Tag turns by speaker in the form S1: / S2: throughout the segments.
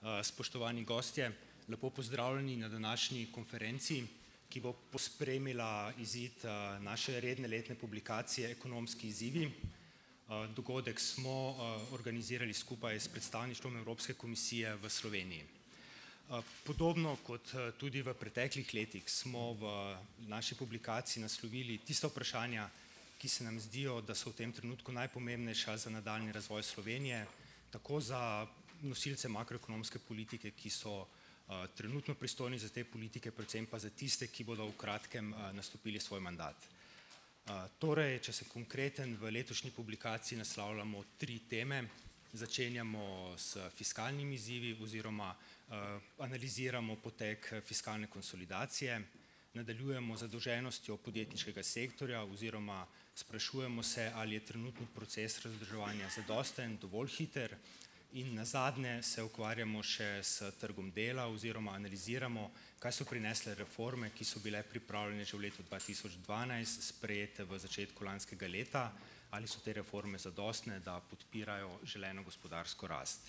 S1: Spoštovani gostje, lepo pozdravljeni na današnji konferenci, ki bo pospremila izid naše redne letne publikacije Ekonomski izzivi. Dogodek smo organizirali skupaj s predstavništvom Evropske komisije v Sloveniji. Podobno kot tudi v preteklih letih smo v naši publikaciji naslovili tista vprašanja, ki se nam zdijo, da so v tem trenutku najpomembnejša za nadaljnji razvoj Slovenije, tako za nosilce makroekonomske politike, ki so trenutno pristojni za te politike, predvsem pa za tiste, ki bodo v kratkem nastopili svoj mandat. Torej, če sem konkreten, v letošnji publikaciji naslavljamo 3 teme. Začenjamo s fiskalnimi izzivi oziroma analiziramo potek fiskalne konsolidacije, nadaljujemo z zadolženostjo podjetniškega sektorja oziroma sprašujemo se, ali je trenutni proces razdolževanja zadosten, dovolj hiter, in nazadnje se ukvarjamo še s trgom dela oziroma analiziramo, kaj so prinesle reforme, ki so bile pripravljene že v letu 2012, sprejete v začetku lanskega leta, ali so te reforme zadostne, da podpirajo želeno gospodarsko rast.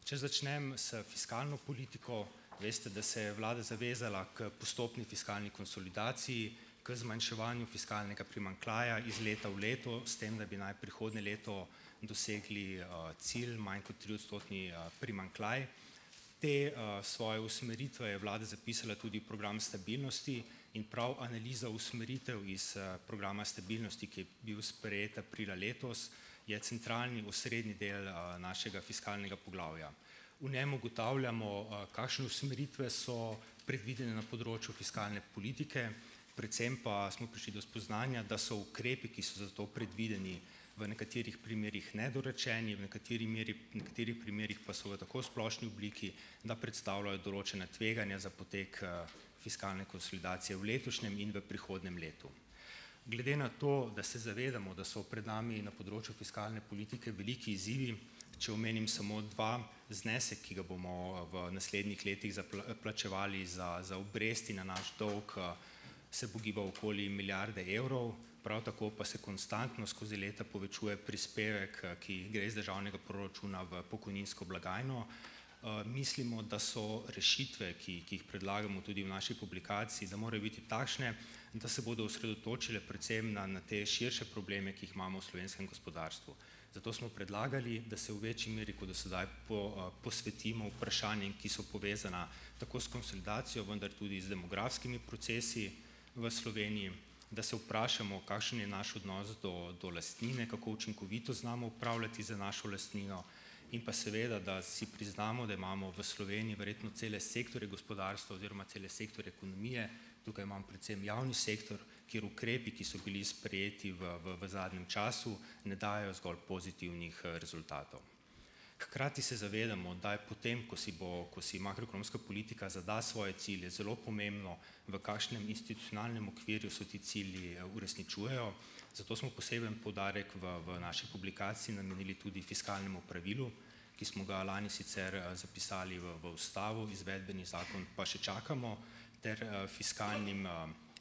S1: Če začnem s fiskalno politiko, veste, da se je vlada zavezala k postopni fiskalni konsolidaciji, k zmanjševanju fiskalnega primanjkljaja iz leta v leto, s tem, da bi naj prihodnje leto dosegli cilj manj kot 3-odstotni primanjkljaj. Te svoje usmeritve je vlada zapisala tudi v program stabilnosti in prav analiza usmeritev iz programa stabilnosti, ki je bil sprejet aprila letos, je centralni osrednji del našega fiskalnega poglavja. V njem ugotavljamo, kakšne usmeritve so predvidene na področju fiskalne politike, predvsem pa smo prišli do spoznanja, da so ukrepi, ki so za to predvideni, v nekaterih primerih nedorečeni, v nekaterih primerih pa so v tako splošni obliki, da predstavljajo določena tveganja za potek fiskalne konsolidacije v letošnjem in v prihodnjem letu. Glede na to, da se zavedamo, da so pred nami na področju fiskalne politike veliki izzivi, če omenim samo 2, znesek, ki ga bomo v naslednjih letih plačevali za obresti na naš dolg, se bo gibal okoli milijarde evrov, prav tako pa se konstantno skozi leta povečuje prispevek, ki gre iz državnega proračuna v pokojninsko blagajno. Mislimo, da so rešitve, ki jih predlagamo tudi v naši publikaciji, da morajo biti takšne, da se bodo osredotočile predvsem na te širše probleme, ki jih imamo v slovenskem gospodarstvu. Zato smo predlagali, da se v večji meri kot do sedaj posvetimo vprašanjem, ki so povezana tako s konsolidacijo, vendar tudi z demografskimi procesi v Sloveniji, da se vprašamo, kakšen je naš odnos do lastnine, kako učinkovito znamo upravljati za našo lastnino, in pa seveda, da si priznamo, da imamo v Sloveniji verjetno cele sektorje gospodarstva oziroma cele sektorje ekonomije, tukaj imam predvsem javni sektor, kjer ukrepi, ki so bili sprejeti v zadnjem času, ne dajejo zgolj pozitivnih rezultatov. Hkrati se zavedamo, da je potem, ko si makroekonomska politika zada svoje cilje, zelo pomembno, v kakšnem institucionalnem okvirju so ti cilji uresničujejo, zato smo poseben poudarek v naši publikaciji namenili tudi fiskalnemu pravilu, ki smo ga lani sicer zapisali v ustavo, izvedbeni zakon pa še čakamo, ter fiskalnim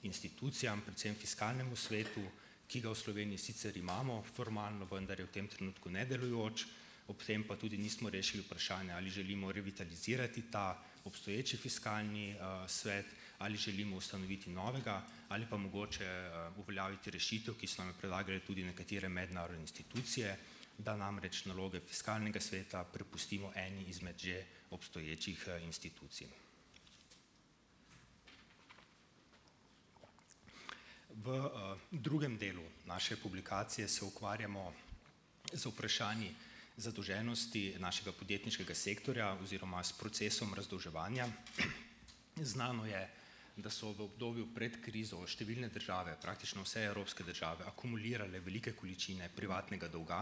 S1: institucijam, predvsem fiskalnemu svetu, ki ga v Sloveniji sicer imamo formalno, vendar je v tem trenutku nedelujoč, ob tem pa tudi nismo rešili vprašanja, ali želimo revitalizirati ta obstoječi fiskalni svet, ali želimo ustanoviti novega, ali pa mogoče uveljaviti rešitev, ki so nam predlagale tudi nekatere mednarodne institucije, da namreč naloge fiskalnega sveta prepustimo eni izmed že obstoječih institucij. V drugem delu naše publikacije se ukvarjamo z vprašanji zadolženosti našega podjetniškega sektorja oziroma s procesom razdolževanja. Znano je, da so v obdobju pred krizo številne države, praktično vse evropske države, akumulirale velike količine privatnega dolga.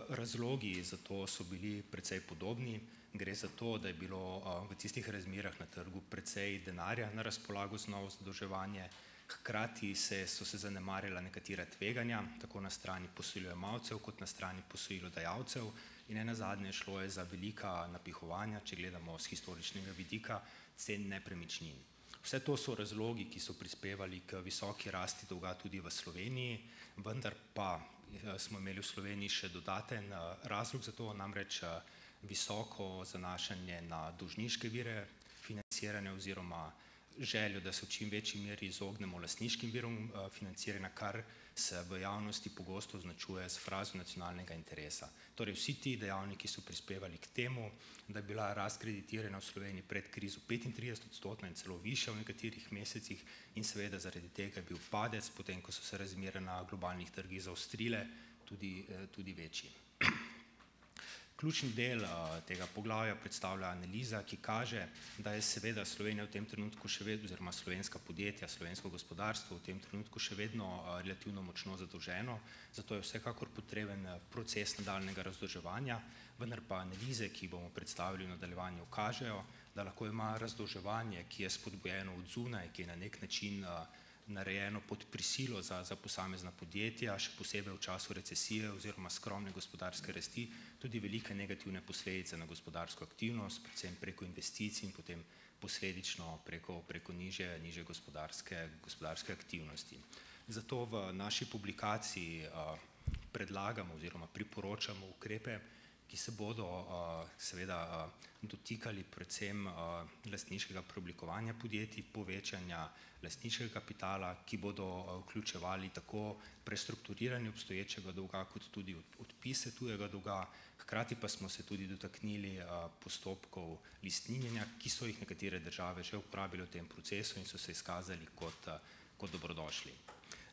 S1: Razlogi za to so bili precej podobni. Gre za to, da je bilo v tistih razmerah na trgu precej denarja na razpolago za novo zadolževanje, hkrati so se zanemarjala nekatera tveganja, tako na strani posojilojemalcev kot na strani posojilodajalcev, in nenazadnje šlo je za velika napihovanja, če gledamo s historičnega vidika, cen nepremičnin. Vse to so razlogi, ki so prispevali k visoki rasti dolga tudi v Sloveniji, vendar pa smo imeli v Sloveniji še dodaten razlog za to, namreč visoko zanašanje na dolžniške vire financiranja oziroma željo, da se v čim večji meri izognemo lastniškim virom financiranja, kar se v javnosti pogosto označuje s frazo nacionalnega interesa. Torej vsi ti dejavniki so prispevali k temu, da je bila rast kreditiranja v Sloveniji pred krizo 35% in celo višja v nekaterih mesecih in seveda zaradi tega je bil padec, potem ko so se razmere na globalnih trgih zaostrile, tudi večji. Ključni del tega poglavja predstavlja analiza, ki kaže, da je seveda Slovenija v tem trenutku še vedno, oziroma slovenska podjetja, slovensko gospodarstvo v tem trenutku še vedno relativno močno zadolženo, zato je vsekakor potreben proces nadaljnjega razdolževanja, vendar pa analize, ki bomo predstavili v nadaljevanju, kažejo, da lahko ima razdolževanje, ki je spodbujeno od zunaj, ki je na nek način narejeno pod prisilo za posamezna podjetja, še posebej v času recesije oziroma skromne gospodarske rasti, tudi velike negativne posledice na gospodarsko aktivnost, predvsem preko investicij in potem posledično preko nižje gospodarske aktivnosti. Zato v naši publikaciji predlagamo oziroma priporočamo ukrepe, ki se bodo seveda dotikali predvsem lastniškega preoblikovanja podjetij, povečanja lastniškega kapitala, ki bodo vključevali tako prestrukturiranje obstoječega dolga, kot tudi odpise tujega dolga, hkrati pa smo se tudi dotaknili postopkov listninjenja, ki so jih nekatere države že uporabile v tem procesu in so se izkazali kot dobrodošli.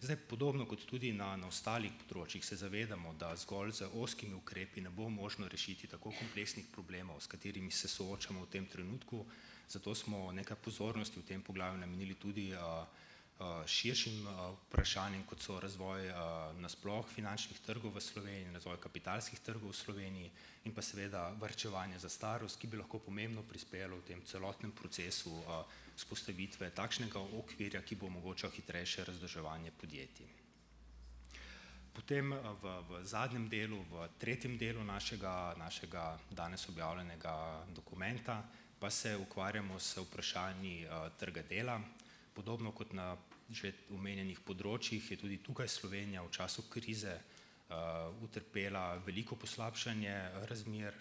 S1: Zdaj, podobno kot tudi na ostalih področjih se zavedamo, da zgolj z ozkimi ukrepi ne bo možno rešiti tako kompleksnih problemov, s katerimi se soočamo v tem trenutku, zato smo nekaj pozornosti v tem poglavju namenili tudi širšim vprašanjem, kot so razvoj nasploh finančnih trgov v Sloveniji, razvoj kapitalskih trgov v Sloveniji in pa seveda varčevanje za starost, ki bi lahko pomembno prispelo v tem celotnem procesu vzpostavitve takšnega okvirja, ki bo omogočal hitrejše razdolževanje podjetij. Potem v zadnjem delu, v tretjem delu našega danes objavljenega dokumenta pa se ukvarjamo s vprašanji trga dela. Podobno kot na že omenjenih področjih je tudi tukaj Slovenija v času krize utrpela veliko poslabšanje razmer,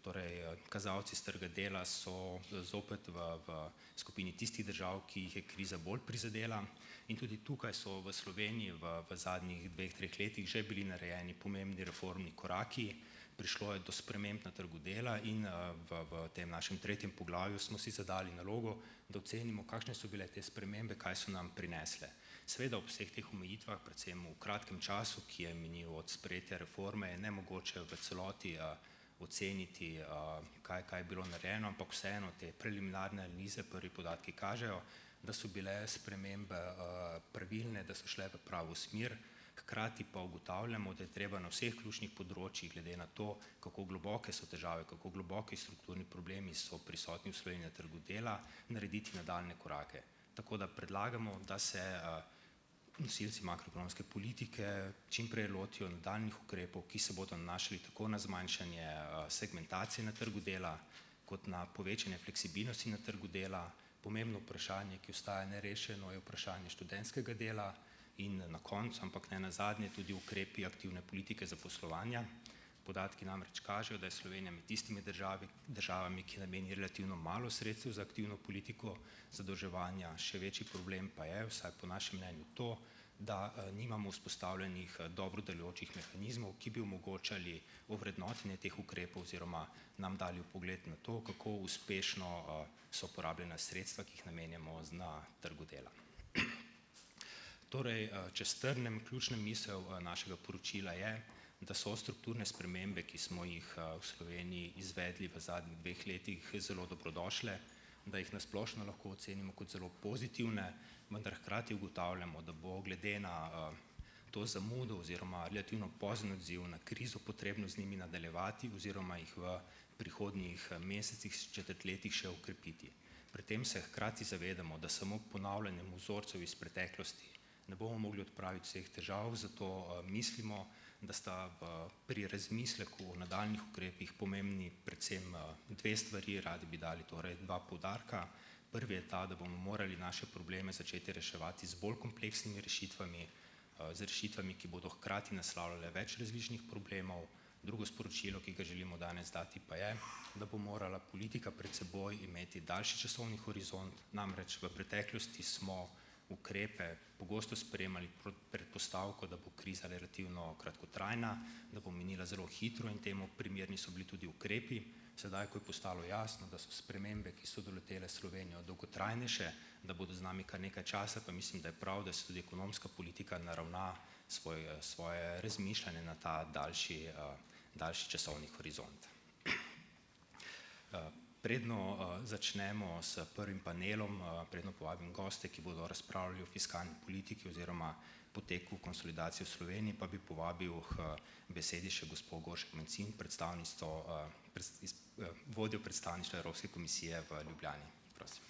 S1: torej kazalci s trga dela so zopet v skupini tistih držav, ki jih je kriza bolj prizadela in tudi tukaj so v Sloveniji v zadnjih 2-3 letih že bili narejeni pomembni reformni koraki, prišlo je do sprememb na trgu dela in v tem našem tretjem poglavju smo si zadali nalogo, da ocenimo, kakšne so bile te spremembe, kaj so nam prinesle. Seveda ob vseh teh omejitvah, predvsem v kratkem času, ki je minil od sprejetja reforme, je nemogoče v celoti oceniti, kaj je bilo narejeno, ampak vseeno te preliminarne analize, prvi podatki kažejo, da so bile spremembe pravilne, da so šle v pravo smer, hkrati pa ugotavljamo, da je treba na vseh ključnih področjih, glede na to, kako globoke so težave, kako globoki strukturni problemi so prisotni v Sloveniji na trgu dela, narediti nadaljnje korake. Tako da predlagamo, da se nosilci makroekonomske politike čim prej lotijo nadaljnjih ukrepov, ki se bodo nanašali tako na zmanjšanje segmentacije na trgu dela, kot na povečanje fleksibilnosti na trgu dela. Pomembno vprašanje, ki ostaja nerešeno, je vprašanje študentskega dela in na koncu, ampak ne nazadnje, tudi ukrepi aktivne politike zaposlovanja. Podatki namreč kažejo, da je Slovenija med tistimi državami, ki nameni relativno malo sredstev za aktivno politiko zadolževanja. Še večji problem pa je, vsaj po našem mnenju, to, da nimamo vzpostavljenih dobro delujočih mehanizmov, ki bi omogočali ovrednotenje teh ukrepov oziroma nam dali vpogled na to, kako uspešno so porabljena sredstva, ki jih namenjamo na trgu dela. Torej, če strnem, ključna misel našega poročila je, da so strukturne spremembe, ki smo jih v Sloveniji izvedli v zadnjih 2 letih, zelo dobrodošle, da jih na splošno lahko ocenimo kot zelo pozitivne, vendar hkrati ugotavljamo, da bo glede na to zamudo oziroma relativno pozen odziv na krizo potrebno z njimi nadaljevati oziroma jih v prihodnjih mesecih, četrtletjih še okrepiti. Pri tem se hkrati zavedamo, da samo ponavljanjem vzorcev iz preteklosti ne bomo mogli odpraviti vseh težav, zato mislimo, da sta pri razmisleku o nadaljnjih ukrepih pomembni predvsem 2 stvari, radi bi dali torej 2 poudarka. Prvi je ta, da bomo morali naše probleme začeti reševati z bolj kompleksnimi rešitvami, z rešitvami, ki bodo hkrati naslavljale več različnih problemov. Drugo sporočilo, ki ga želimo danes dati, pa je, da bo morala politika pred seboj imeti daljši časovni horizont, namreč v preteklosti smo ukrepe pogosto sprejemali predpostavko, da bo kriza relativno kratkotrajna, da bo minila zelo hitro in temu primerni so bili tudi ukrepi. Sedaj, ko je postalo jasno, da so spremembe, ki so doletele Slovenijo, dolgotrajnejše, da bodo z nami kar nekaj časa, pa mislim, da je prav, da se tudi ekonomska politika naravna svoje razmišljanje na ta daljši časovni horizont. Predno začnemo s prvim panelom, predno povabim goste, ki bodo razpravljali o fiskalni politiki oziroma poteku konsolidacije v Sloveniji, pa bi povabil k besedi še gospod Goršek Mencin, vodjo predstavništva Evropske komisije v Ljubljani. Prosim.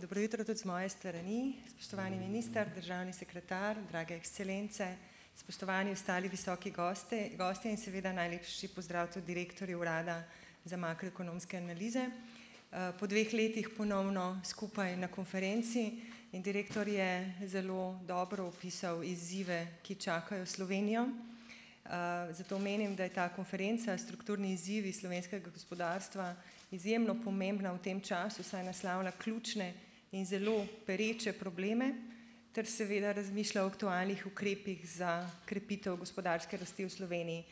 S2: Dobro jutro tudi z moje strani, spoštovani minister, državni sekretar, drage ekscelence, spoštovani ostali visoki gostje in seveda najlepši pozdrav tudi direktorju Urada za makroekonomske analize. Po 2 letih ponovno skupaj na konferenci in direktor je zelo dobro opisal izzive, ki čakajo Slovenijo. Zato menim, da je ta konferenca Strukturni izzivi slovenskega gospodarstva izjemno pomembna v tem času, saj naslavlja ključne in zelo pereče probleme ter seveda razmišlja o aktualnih ukrepih za krepitev gospodarske rasti v Sloveniji.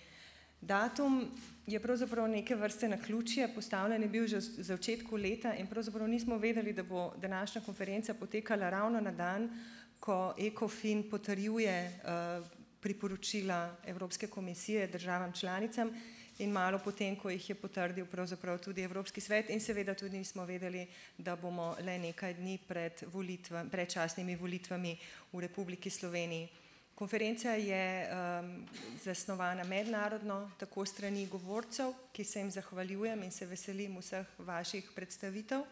S2: Datum je pravzaprav neke vrste naključje, postavljen je bil že v začetku leta in pravzaprav nismo vedeli, da bo današnja konferenca potekala ravno na dan, ko ECOFIN potrjuje priporočila Evropske komisije državam članicam in malo potem, ko jih je potrdil pravzaprav tudi Evropski svet in seveda tudi nismo vedeli, da bomo le nekaj dni pred predčasnimi volitvami v Republiki Sloveniji. Konferenca je zasnovana mednarodno, tako strani govorcev, ki se jim zahvaljujem in se veselim vseh vaših predstavitev,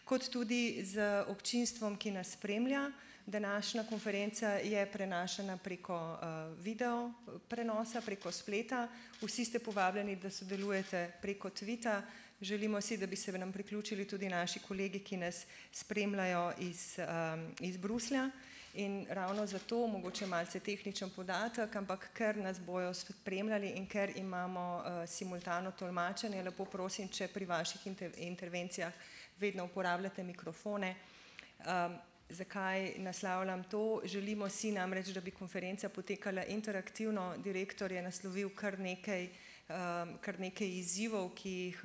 S2: kot tudi z občinstvom, ki nas spremlja. Današnja konferenca je prenašana preko video prenosa, preko spleta. Vsi ste povabljeni, da sodelujete preko Twita. Želimo si, da bi se nam priključili tudi naši kolegi, ki nas spremljajo iz Bruslja. In ravno zato, mogoče malce tehničen podatek, ampak ker nas bojo spremljali in ker imamo simultano tolmačenje, lepo prosim, če pri vaših intervencijah vedno uporabljate mikrofone. Zakaj naslavljam to? Želimo si namreč, da bi konferenca potekala interaktivno. Direktor je naslovil kar nekaj izzivov, ki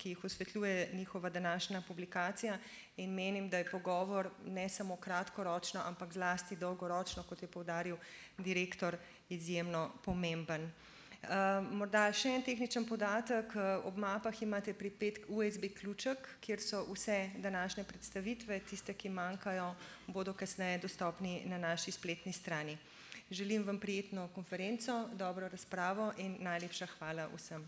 S2: jih osvetljuje njihova današnja publikacija in menim, da je pogovor ne samo kratkoročno, ampak zlasti dolgoročno, kot je poudaril direktor, izjemno pomemben. Morda še en tehničen podatek, ob mapah imate pripet USB ključek, kjer so vse današnje predstavitve, tiste, ki manjkajo, bodo kasneje dostopni na naši spletni strani. Želim vam prijetno konferenco, dobro razpravo in najlepša hvala vsem.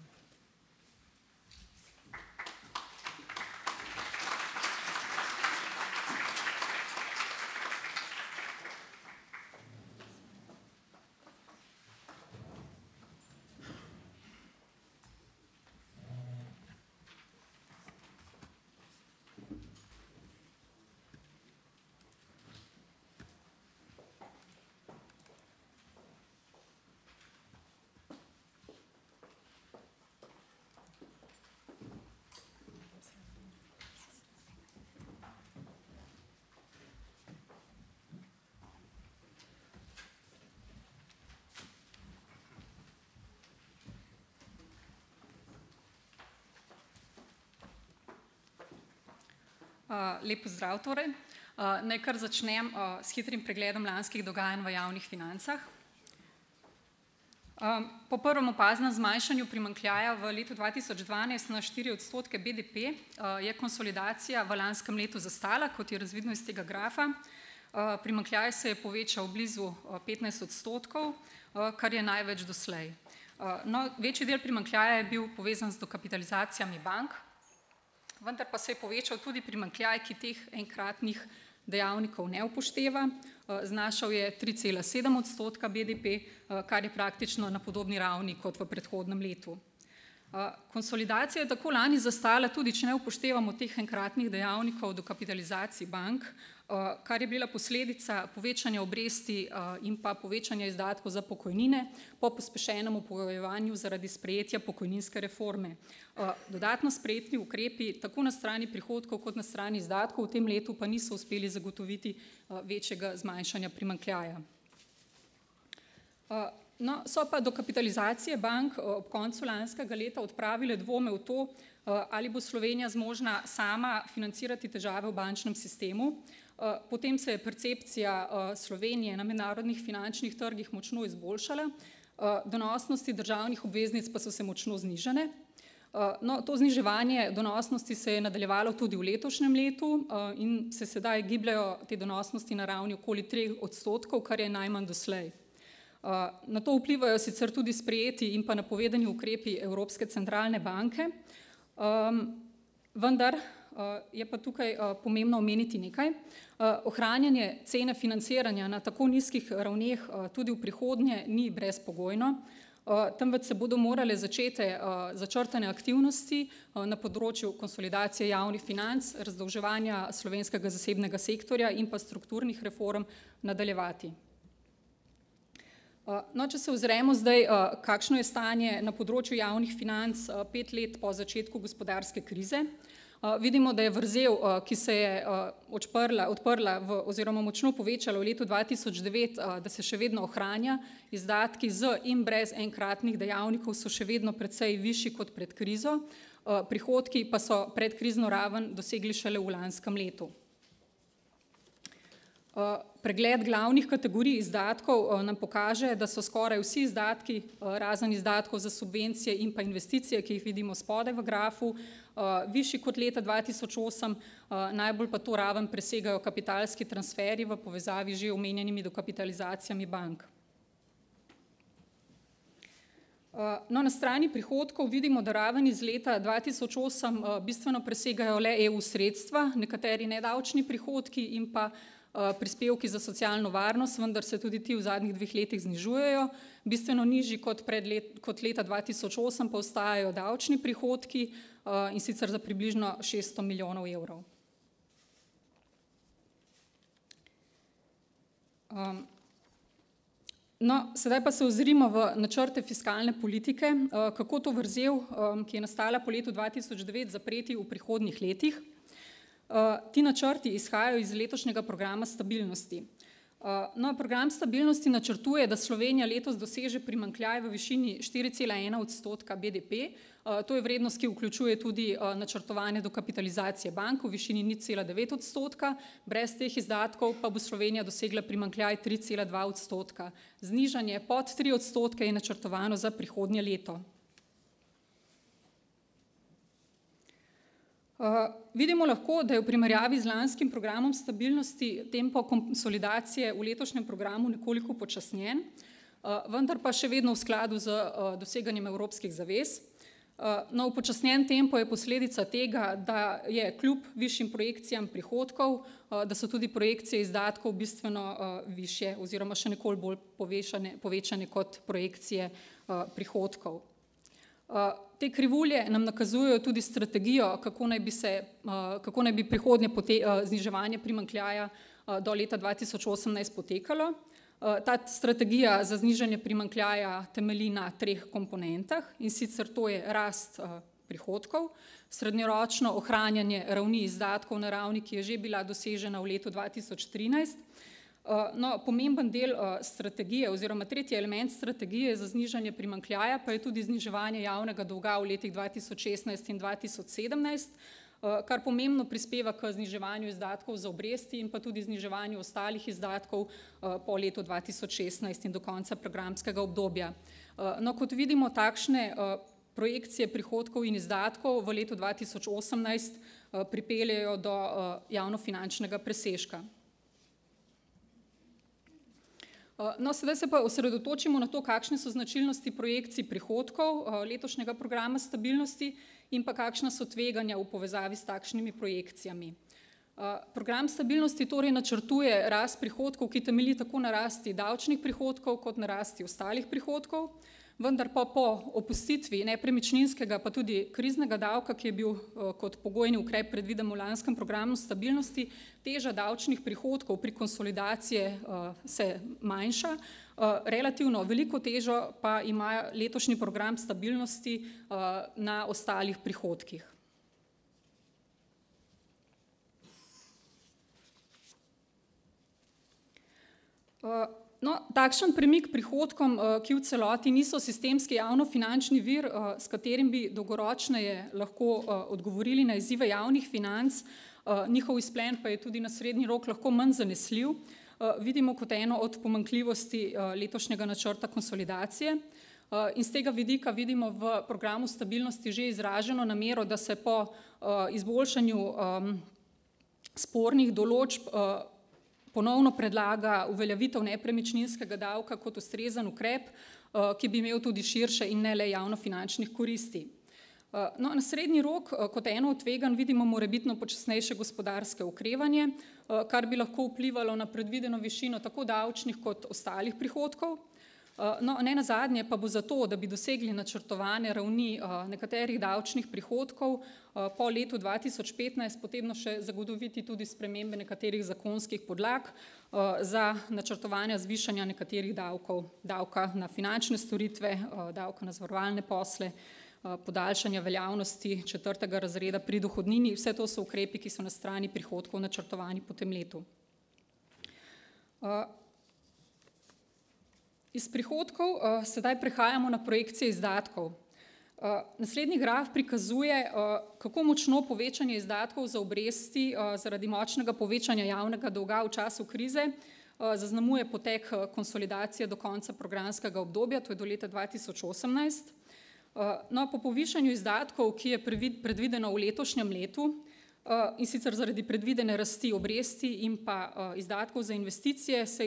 S3: Lep pozdrav torej. Naj kar začnem s hitrim pregledom lanskih dogajanj v javnih financah. Po prvem opaznem zmanjšanju primanjkljaja v letu 2012 na 4% BDP je konsolidacija v lanskem letu zastala, kot je razvidno iz tega grafa. Primanjkljaj se je povečal blizu 15%, kar je največ doslej. No, večji del primanjkljaja je bil povezan z dokapitalizacijami bank, vendar pa se je povečal tudi primanjkljaj, ki teh enkratnih dejavnikov ne upošteva. Znašal je 3,7% BDP, kar je praktično na podobni ravni kot v predhodnem letu. Konsolidacija je tako lani zastala tudi, če ne upoštevamo teh enkratnih dejavnikov dokapitalizacij bank, kar je bila posledica povečanja obresti in pa povečanja izdatkov za pokojnine po pospešenem upokojevanju zaradi sprejetja pokojninske reforme. Dodatno sprejeti ukrepi tako na strani prihodkov kot na strani izdatkov v tem letu pa niso uspeli zagotoviti večjega zmanjšanja primanjkljaja. No, so pa dokapitalizacije bank ob koncu lanskega leta odpravile dvome v to, ali bo Slovenija zmožna sama financirati težave v bančnem sistemu. Potem se je percepcija Slovenije na mednarodnih finančnih trgih močno izboljšala, donosnosti državnih obveznic pa so se močno znižane. No, to zniževanje donosnosti se je nadaljevalo tudi v letošnjem letu in se sedaj gibljajo te donosnosti na ravni okoli 3%, kar je najmanj doslej. Na to vplivajo sicer tudi sprejeti in pa napovedani ukrepi Evropske centralne banke, vendar je pa tukaj pomembno omeniti nekaj. Ohranjanje cene financiranja na tako nizkih ravneh tudi v prihodnje ni brezpogojno, temveč se bodo morale začrtane aktivnosti na področju konsolidacije javnih financ, razdolževanja slovenskega zasebnega sektorja in pa strukturnih reform nadaljevati. No, če se ozremo zdaj, kakšno je stanje na področju javnih financ 5 let po začetku gospodarske krize, vidimo, da je vrzel, ki se je odprla oziroma močno povečala v letu 2009, da se še vedno ohranja, izdatki z in brez enkratnih dejavnikov so še vedno precej višji kot pred krizo, prihodki pa so predkrizno raven dosegli šele v lanskem letu. Pregled glavnih kategorij izdatkov nam pokaže, da so skoraj vsi izdatki, razen izdatkov za subvencije in pa investicije, ki jih vidimo spodaj v grafu, višji kot leta 2008, najbolj pa to raven presegajo kapitalski transferji v povezavi že omenjenimi dokapitalizacijami bank. No, na strani prihodkov vidimo, da raven iz leta 2008 bistveno presegajo le EU sredstva, nekateri nedavčni prihodki in pa prispevki za socialno varnost, vendar se tudi ti v zadnjih 2 letih znižujejo. Bistveno nižji kot leta 2008 pa ostajajo davčni prihodki in sicer za približno 600 milijonov evrov. No, sedaj pa se ozrimo v načrte fiskalne politike, kako to vrzel, ki je nastala po letu 2009, zapreti v prihodnjih letih. Ti načrti izhajajo iz letošnjega programa stabilnosti. No, program stabilnosti načrtuje, da Slovenija letos doseže primanjkljaj v višini 4,1% BDP. To je vrednost, ki vključuje tudi načrtovanje dokapitalizacije bank v višini 0,9%. Brez teh izdatkov pa bo Slovenija dosegla primanjkljaj 3,2%. Znižanje pod 3% je načrtovano za prihodnje leto. Vidimo lahko, da je v primerjavi z lanskim programom stabilnosti tempo konsolidacije v letošnjem programu nekoliko počasnjen, vendar pa še vedno v skladu z doseganjem evropskih zavez. No, upočasnjen tempo je posledica tega, da je kljub višjim projekcijam prihodkov, da so tudi projekcije izdatkov bistveno višje oziroma še nekoliko bolj povečane kot projekcije prihodkov. Te krivulje nam nakazujejo tudi strategijo, kako naj bi prihodnje zniževanje primanjkljaja do leta 2018 potekalo. Ta strategija za znižanje primanjkljaja temelji na 3 komponentah, in sicer to je rast prihodkov, srednjeročno ohranjanje ravni izdatkov na ravni, ki je že bila dosežena v letu 2013. No, pomemben del strategije oziroma tretji element strategije za znižanje primanjkljaja pa je tudi zniževanje javnega dolga v letih 2016 in 2017, kar pomembno prispeva k zniževanju izdatkov za obresti in pa tudi zniževanju ostalih izdatkov po letu 2016 in do konca programskega obdobja. No, kot vidimo, takšne projekcije prihodkov in izdatkov v letu 2018 pripeljejo do javnofinančnega presežka. No, sedaj se pa osredotočimo na to, kakšne so značilnosti projekcij prihodkov letošnjega programa stabilnosti in pa kakšna so tveganja v povezavi s takšnimi projekcijami. Program stabilnosti torej načrtuje rast prihodkov, ki temelji tako na rasti davčnih prihodkov kot na rasti ostalih prihodkov. vendar pa po opustitvi nepremičninskega pa tudi kriznega davka, ki je bil kot pogojni ukrep predviden v lanskem programu stabilnosti, teža davčnih prihodkov pri konsolidaciji se manjša. Relativno veliko težo pa ima letošnji program stabilnosti na ostalih prihodkih. No, takšen premik prihodkom, ki v celoti niso sistemski javnofinančni vir, s katerim bi dolgoročneje lahko odgovorili na izzive javnih financ, njihov izplen pa je tudi na srednji rok lahko manj zanesljiv, vidimo kot eno od pomanjkljivosti letošnjega načrta konsolidacije. In z tega vidika vidimo v programu stabilnosti že izraženo namero, da se po izboljšanju spornih določb ponovno predlaga uveljavitev nepremičninskega davka kot ustrezen ukrep, ki bi imel tudi širše in ne le javnofinančnih koristi. No, na srednji rok kot eno od tveganj vidimo morebitno počasnejše gospodarske okrevanje, kar bi lahko vplivalo na predvideno višino tako davčnih kot ostalih prihodkov. No, ne nazadnje pa bo zato, da bi dosegli načrtovane ravni nekaterih davčnih prihodkov po letu 2015 potrebno še zagotoviti tudi spremembe nekaterih zakonskih podlag za načrtovanje zvišanja nekaterih davkov, davka na finančne storitve, davka na zavarovalne posle, podaljšanja veljavnosti 4. razreda pri dohodnini. Vse to so ukrepi, ki so na strani prihodkov načrtovani po tem letu. Iz prihodkov sedaj prehajamo na projekcije izdatkov. Naslednji graf prikazuje, kako močno povečanje izdatkov za obresti zaradi močnega povečanja javnega dolga v času krize zaznamuje potek konsolidacije do konca programskega obdobja, to je do leta 2018. No, po povišanju izdatkov, ki je predvideno v letošnjem letu, in sicer zaradi predvidene rasti obresti in pa izdatkov za investicije, se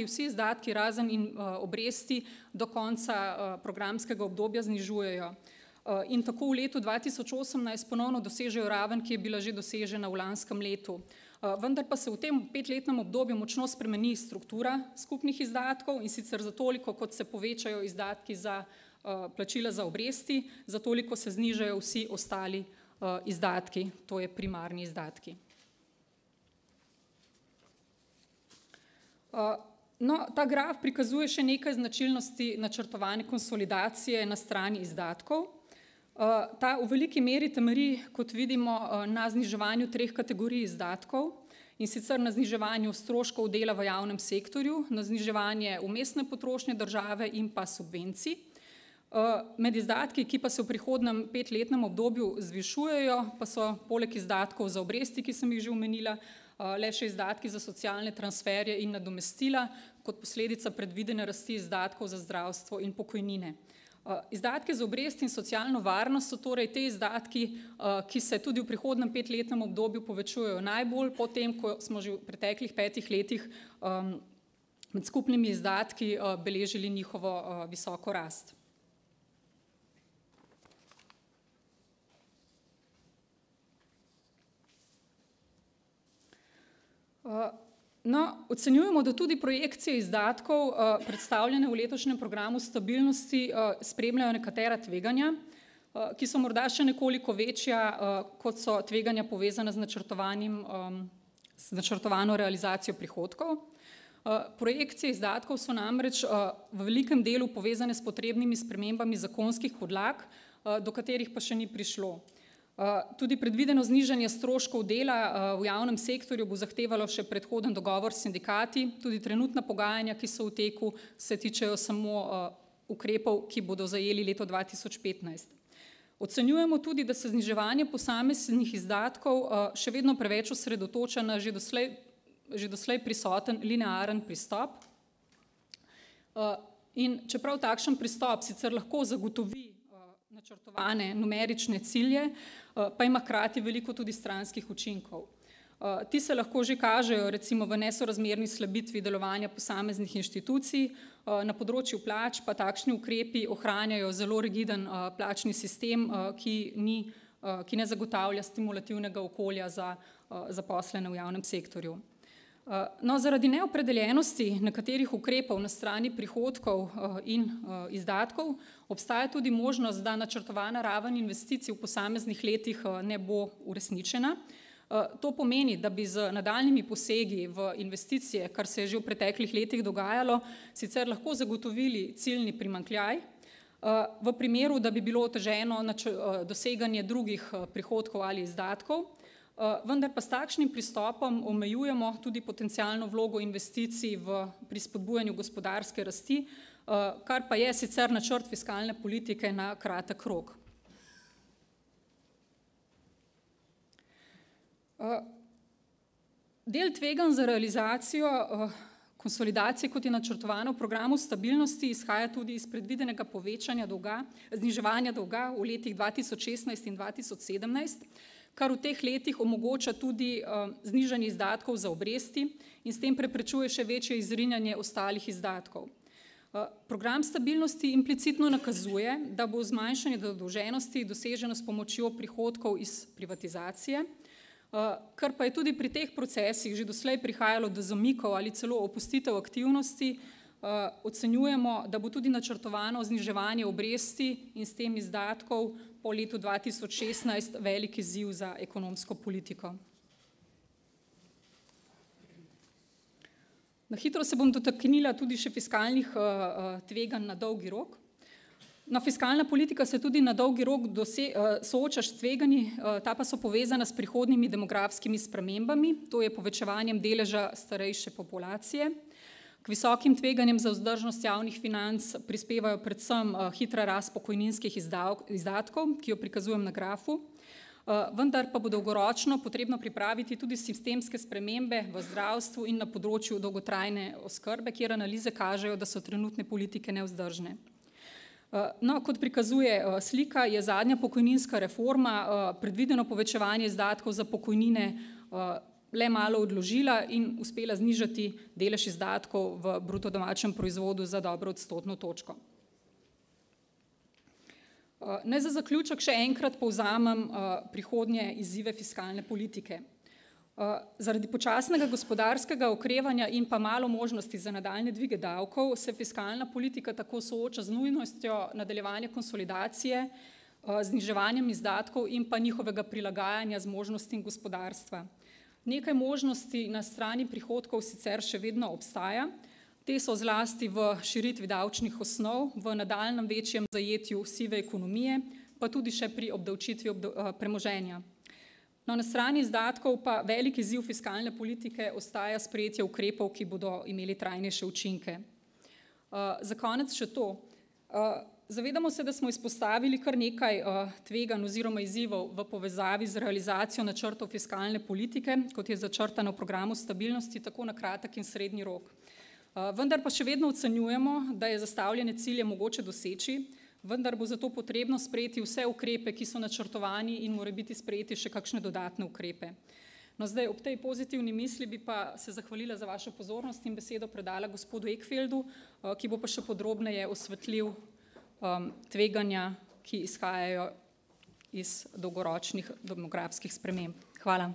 S3: vsi izdatki razen in obresti do konca programskega obdobja znižujejo. In tako v letu 2018 ponovno dosežejo raven, ki je bila že dosežena v lanskem letu. Vendar pa se v tem 5-letnem obdobju močno spremeni struktura skupnih izdatkov in sicer za toliko, kot se povečajo izdatki za plačila za obresti, za toliko se znižajo vsi ostali izdatki, to je primarni izdatki. No, ta graf prikazuje še nekaj značilnosti načrtovane konsolidacije na strani izdatkov. Ta v veliki meri temelji, kot vidimo, na zniževanju 3 kategorij izdatkov, in sicer na zniževanju stroškov dela v javnem sektorju, na zniževanje vmesne potrošnje države in pa subvencij. Med izdatki, ki pa se v prihodnem 5-letnem obdobju zvišujejo, pa so poleg izdatkov za obresti, ki sem jih že omenila, le še izdatki za socialne transferje in nadomestila, kot posledica predvidene rasti izdatkov za zdravstvo in pokojnine. Izdatke za obresti in socialno varnost so torej te izdatki, ki se tudi v prihodnem 5-letnem obdobju povečujejo najbolj, potem, ko smo že v preteklih 5 letih med skupnimi izdatki beležili njihovo visoko rast. No, ocenjujemo, da tudi projekcije izdatkov, predstavljene v letošnjem programu stabilnosti, spremljajo nekatera tveganja, ki so morda še nekoliko večja, kot so tveganja povezana z načrtovano realizacijo prihodkov. Projekcije izdatkov so namreč v velikem delu povezane s potrebnimi spremembami zakonskih podlag, do katerih pa še ni prišlo. Tudi predvideno znižanje stroškov dela v javnem sektorju bo zahtevalo še predhoden dogovor s sindikati, tudi trenutna pogajanja, ki so v teku, se tičejo samo ukrepov, ki bodo zajeli leto 2015. Ocenjujemo tudi, da se zniževanje posameznih izdatkov še vedno preveč osredotoča na že doslej prisoten linearen pristop. In čeprav takšen pristop sicer lahko zagotovi načrtovane numerične cilje, pa ima hkrati veliko tudi stranskih učinkov. Ti se lahko že kažejo recimo v nesorazmerni slabitvi delovanja posameznih inštitucij, na področju plač pa takšni ukrepi ohranjajo zelo rigiden plačni sistem, ki ne zagotavlja stimulativnega okolja za zaposlene v javnem sektorju. No, zaradi neopredeljenosti nekaterih ukrepov na strani prihodkov in izdatkov obstaja tudi možnost, da načrtovana raven investicij v posameznih letih ne bo uresničena. To pomeni, da bi z nadaljnjimi posegi v investicije, kar se je že v preteklih letih dogajalo, sicer lahko zagotovili ciljni primanjkljaj, v primeru, da bi bilo oteženo doseganje drugih prihodkov ali izdatkov, vendar pa s takšnim pristopom omejujemo tudi potencialno vlogo investicij pri spodbujanju gospodarske rasti, kar pa je sicer načrt fiskalne politike na kratek rok. Del tveganj za realizacijo konsolidacije, kot je načrtovano v programu stabilnosti, izhaja tudi iz predvidenega povečanja dolga, zniževanja dolga v letih 2016 in 2017, kar v teh letih omogoča tudi znižanje izdatkov za obresti in s tem preprečuje še večje izrinjanje ostalih izdatkov. Program stabilnosti implicitno nakazuje, da bo zmanjšanje zadolženosti doseženo s pomočjo prihodkov iz privatizacije, kar pa je tudi pri teh procesih že doslej prihajalo do zamikov ali celo opustitev aktivnosti, ocenjujemo, da bo tudi načrtovano zniževanje obresti in s tem izdatkov po letu 2016 velik izziv za ekonomsko politiko. Na hitro se bom dotaknila tudi še fiskalnih tveganj na dolgi rok. No, fiskalna politika se tudi na dolgi rok sooča s tveganji, ta pa so povezana s prihodnjimi demografskimi spremembami, to je povečevanjem deleža starejše populacije. K visokim tveganjem za vzdržnost javnih financ prispevajo predvsem hitra rast pokojninskih izdatkov, ki jo prikazujem na grafu, vendar pa bo dolgoročno potrebno pripraviti tudi sistemske spremembe v zdravstvu in na področju dolgotrajne oskrbe, kjer analize kažejo, da so trenutne politike nevzdržne. No, kot prikazuje slika, je zadnja pokojninska reforma predvideno povečevanje izdatkov za pokojnine le malo odložila in uspela znižati delež izdatkov v bruto domačem proizvodu za dobro odstotno točko. Naj za zaključek še enkrat povzamem prihodnje izzive fiskalne politike. Zaradi počasnega gospodarskega okrevanja in pa malo možnosti za nadaljnje dvige davkov se fiskalna politika tako sooča z nujnostjo nadaljevanja konsolidacije, zniževanjem izdatkov in pa njihovega prilagajanja z možnostim gospodarstva. Nekaj možnosti na strani prihodkov sicer še vedno obstaja. Te so zlasti v širitvi davčnih osnov, v nadaljnjem večjem zajetju sive ekonomije, pa tudi še pri obdavčitvi premoženja. No, na strani izdatkov pa velik izziv fiskalne politike ostaja sprejetje ukrepov, ki bodo imeli trajnejše učinke. Za konec še to. Zavedamo se, da smo izpostavili kar nekaj tveganj oziroma izzivov v povezavi z realizacijo načrtov fiskalne politike, kot je začrtano v programu stabilnosti, tako na kratek in srednji rok. Vendar pa še vedno ocenjujemo, da je zastavljene cilje mogoče doseči, vendar bo zato potrebno sprejeti vse ukrepe, ki so načrtovani in morebiti sprejeti še kakšne dodatne ukrepe. No, zdaj ob tej pozitivni misli bi pa se zahvalila za vašo pozornost in besedo predala gospodu Ekfeldu, ki bo pa še podrobneje osvetlil tveganja, ki izhajajo iz dolgoročnih demografskih sprememb. Hvala.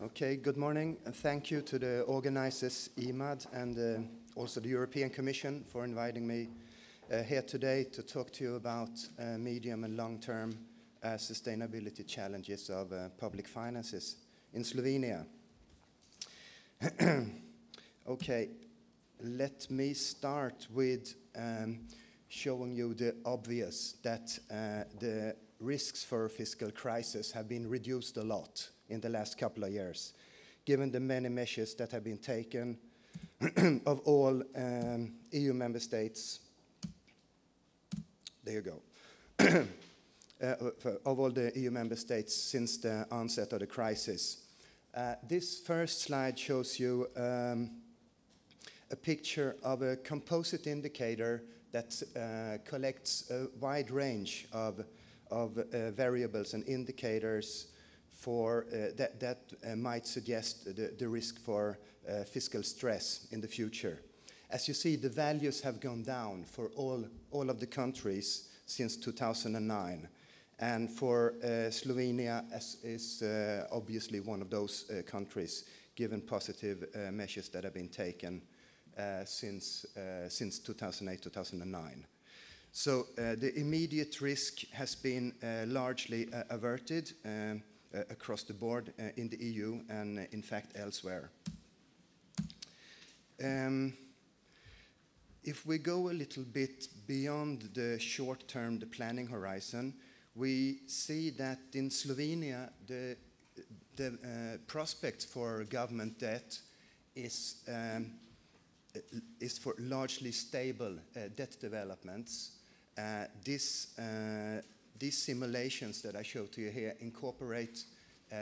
S4: Okay, good morning, and thank you to the organizers, EMAD, and also the European Commission for inviting me here today to talk to you about medium and long-term sustainability challenges of public finances in Slovenia. Okay, let me start with showing you the obvious, that the risks for a fiscal crisis have been reduced a lot in the last couple of years, given the many measures that have been taken of all EU member states. There you go. Of all the EU member states since the onset of the crisis. This first slide shows you a picture of a composite indicator that collects a wide range of variables and indicators that might suggest the risk for fiscal stress in the future. As you see, the values have gone down for all of the countries since 2009. And for Slovenia is obviously one of those countries, given positive measures that have been taken since 2008-2009. So the immediate risk has been largely averted across the board in the EU and in fact elsewhere. If we go a little bit beyond the short term, the planning horizon, we see that in Slovenia the prospects for government debt is for largely stable debt developments. These simulations that I showed to you here incorporate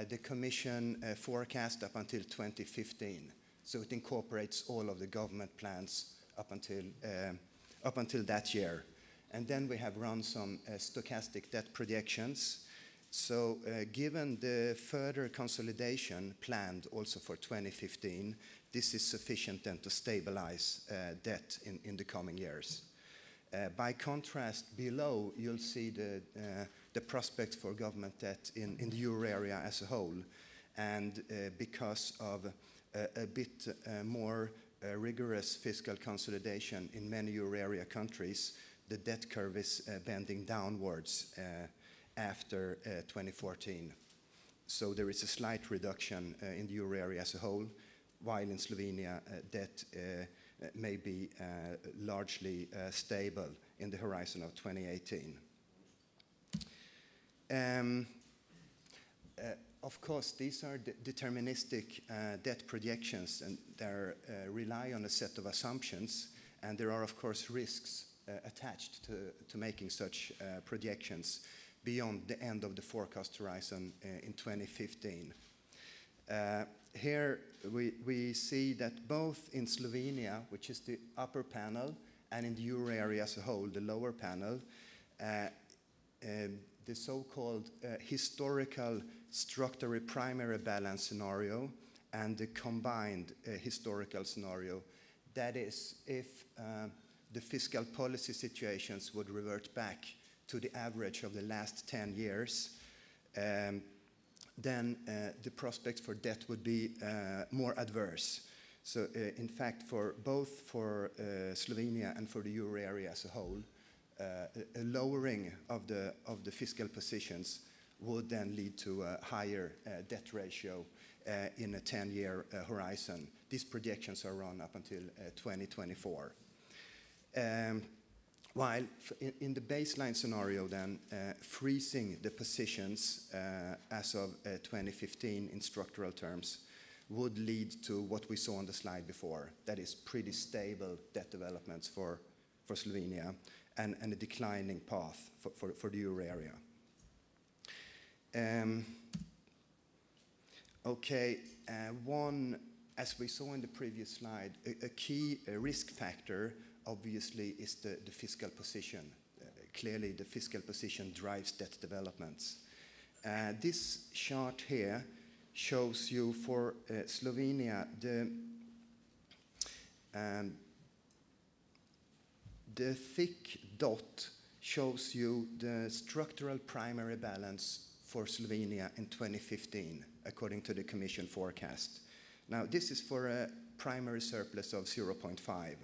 S4: the Commission forecast up until 2015. So it incorporates all of the government plans up until that year. And then we have run some stochastic debt projections. So given the further consolidation planned also for 2015, this is sufficient then to stabilize debt in the coming years. By contrast, below you'll see the prospects for government debt in the euro area as a whole. And because of a bit more rigorous fiscal consolidation in many euro area countries, the debt curve is bending downwards after 2014. So there is a slight reduction in the euro area as a whole, while in Slovenia debt may be largely stable in the horizon of 2018. Of course, these are deterministic debt projections, and they rely on a set of assumptions, and there are, of course, risks attached to making such projections beyond the end of the forecast horizon in 2015. Here we see that both in Slovenia, which is the upper panel, and in the euro area as a whole, the lower panel, the so-called historical structural primary balance scenario and the combined historical scenario. That is, if the fiscal policy situations would revert back to the average of the last 10 years, then the prospects for debt would be more adverse. So in fact, for both Slovenia and for the euro area as a whole, a lowering of the fiscal positions would then lead to a higher debt ratio in a 10-year horizon. These projections are run up until 2024. While in the baseline scenario then, freezing the positions as of 2015 in structural terms would lead to what we saw on the slide before, that is pretty stable debt developments for Slovenia and a declining path for the euro area. One, as we saw in the previous slide, a key risk factor obviously is the fiscal position. Clearly the fiscal position drives debt developments. This chart here shows you for Slovenia the thick dot shows you the structural primary balance for Slovenia in 2015, according to the Commission forecast. Now, this is for a primary surplus of 0.5.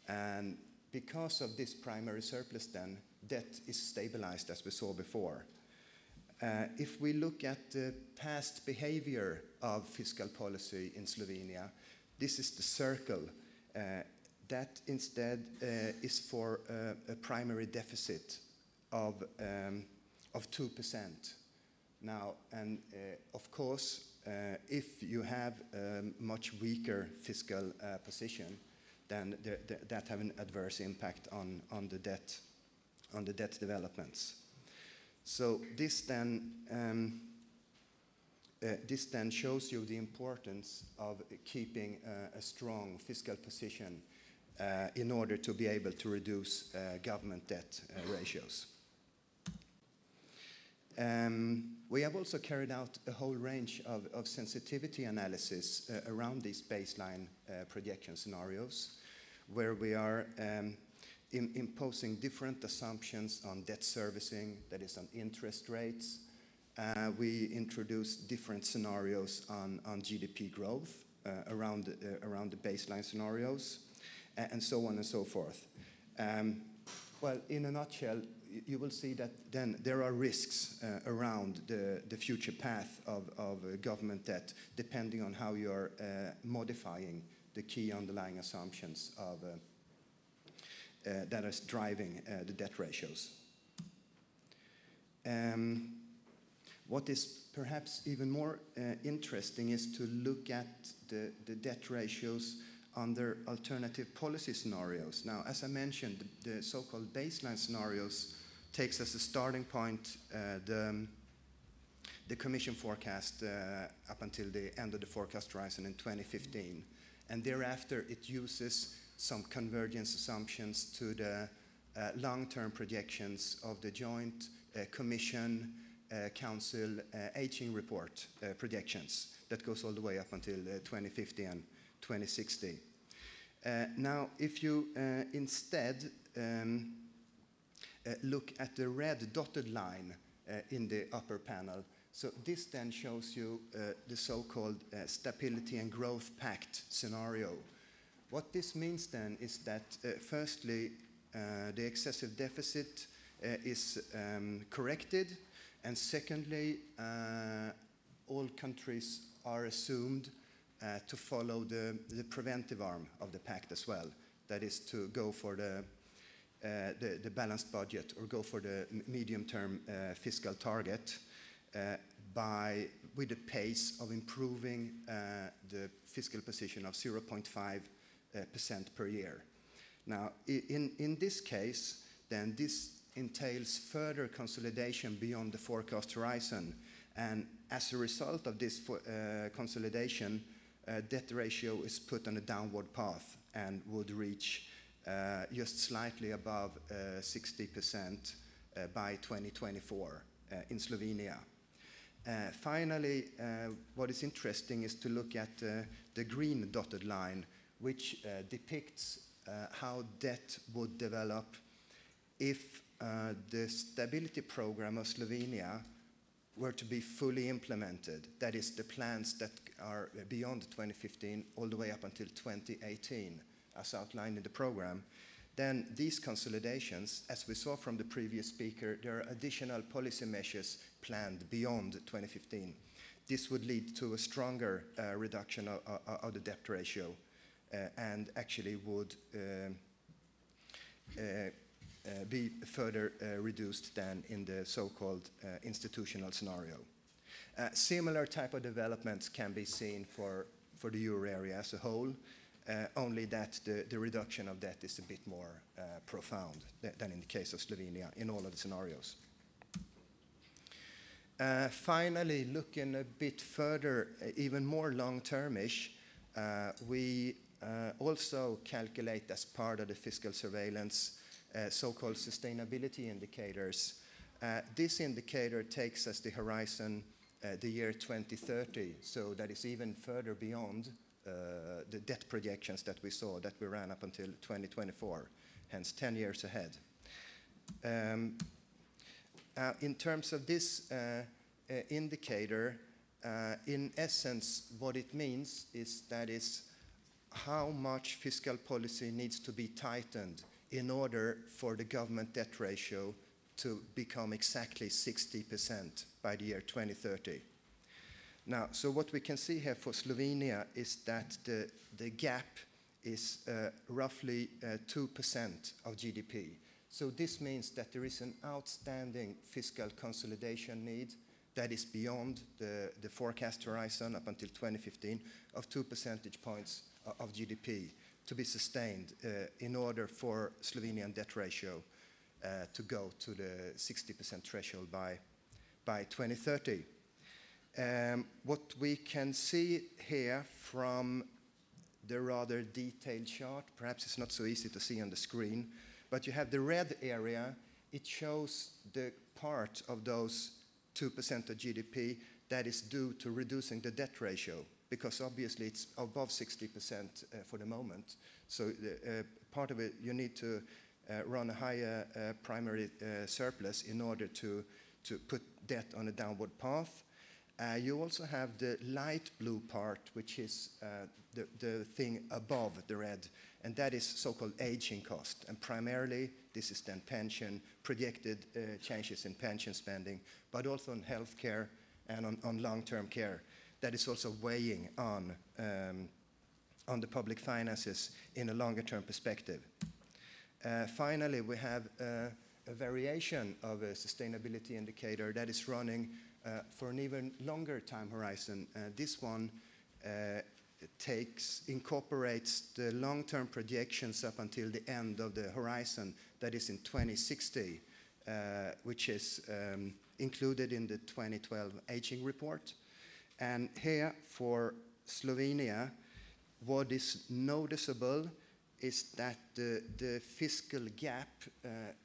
S4: And because of this primary surplus then, debt is stabilized as we saw before. If we look at the past behavior of fiscal policy in Slovenia, this is the circle. That instead is for a primary deficit of 2%. Now, and of course, if you have a much weaker fiscal position, then that have an adverse impact on the debt developments. So this then shows you the importance of keeping a strong fiscal position in order to be able to reduce government debt ratios. We have also carried out a whole range of sensitivity analysis around these baseline projection scenarios, where we are imposing different assumptions on debt servicing, that is on interest rates. We introduce different scenarios on GDP growth around the baseline scenarios, and so on and so forth. Well, in a nutshell, you will see that then there are risks around the future path of government debt, depending on how you are modifying the key underlying assumptions of that is driving the debt ratios. What is perhaps even more interesting is to look at the debt ratios under alternative policy scenarios. Now, as I mentioned, the so-called baseline scenarios takes as a starting point the Commission forecast up until the end of the forecast horizon in 2015. And thereafter, it uses some convergence assumptions to the long-term projections of the Joint Commission Council Aging Report projections that goes all the way up until 2050 and 2060. Now, if you instead look at the red dotted line in the upper panel, so this then shows you the so-called Stability and Growth Pact scenario. What this means then is that firstly, the excessive deficit is corrected, and secondly, all countries are assumed to follow the preventive arm of the pact as well. That is to go for the balanced budget, or go for the medium-term fiscal target with a pace of improving the fiscal position of 0.5% per year. Now, in this case, then this entails further consolidation beyond the forecast horizon, and as a result of this consolidation, debt ratio is put on a downward path and would reach just slightly above 60% by 2024 in Slovenia. Finally, what is interesting is to look at the green dotted line, which depicts how debt would develop if the stability program of Slovenia were to be fully implemented. That is, the plans that are beyond 2015 all the way up until 2018, as outlined in the program. Then these consolidations, as we saw from the previous speaker, there are additional policy measures planned beyond 2015. This would lead to a stronger reduction of the debt ratio and actually would be further reduced than in the so-called institutional scenario. Similar type of developments can be seen for the euro area as a whole, only that the reduction of debt is a bit more profound than in the case of Slovenia in all of the scenarios. Finally, looking a bit further, even more long-termish, we also calculate as part of the fiscal surveillance so-called sustainability indicators. This indicator takes as the horizon the year 2030, so that is even further beyond the debt projections that we saw that we ran up until 2024, hence 10 years ahead. In terms of this indicator, in essence, what it means is that is how much fiscal policy needs to be tightened in order for the government debt ratio to become exactly 60% by the year 2030. Now, so what we can see here for Slovenia is that the gap is roughly 2% of GDP. So this means that there is an outstanding fiscal consolidation need that is beyond the forecast horizon up until 2015 of 2 percentage points of GDP to be sustained in order for Slovenian debt ratio to go to the 60% threshold by 2030. What we can see here from the rather detailed chart, perhaps it's not so easy to see on the screen, but you have the red area. It shows the part of those 2% of GDP, that is due to reducing the debt ratio, because obviously it's above 60% for the moment. So part of it, you need to run a higher primary surplus in order to put debt on a downward path. You also have the light blue part, which is the thing above the red, and that is so-called aging cost. And primarily, this is then pension, projected changes in pension spending, but also on healthcare and on long-term care. That is also weighing on the public finances in a longer-term perspective. Finally, we have a variation of a sustainability indicator that is running for an even longer time horizon. This one incorporates the long-term projections up until the end of the horizon, that is in 2060, which is included in the 2012 aging report. And here for Slovenia, what is noticeable is that the fiscal gap,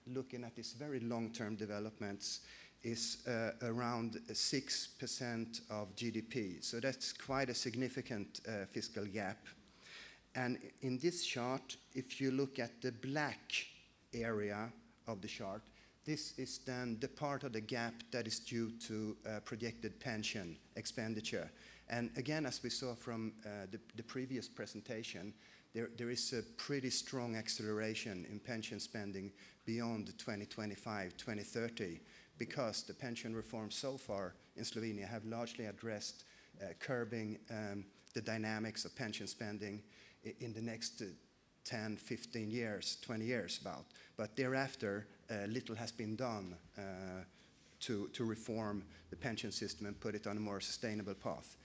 S4: looking at these very long-term developments, is around 6% of GDP. So that's quite a significant fiscal gap. And in this chart, if you look at the black area of the chart, this is then the part of the gap that is due to projected pension expenditure. And again, as we saw from the previous presentation, there is a pretty strong acceleration in pension spending beyond 2025, 2030, because the pension reforms so far in Slovenia have largely addressed curbing the dynamics of pension spending in the next 10, 15 years, 20 years about. But thereafter, little has been done to reform the pension system and put it on a more sustainable path.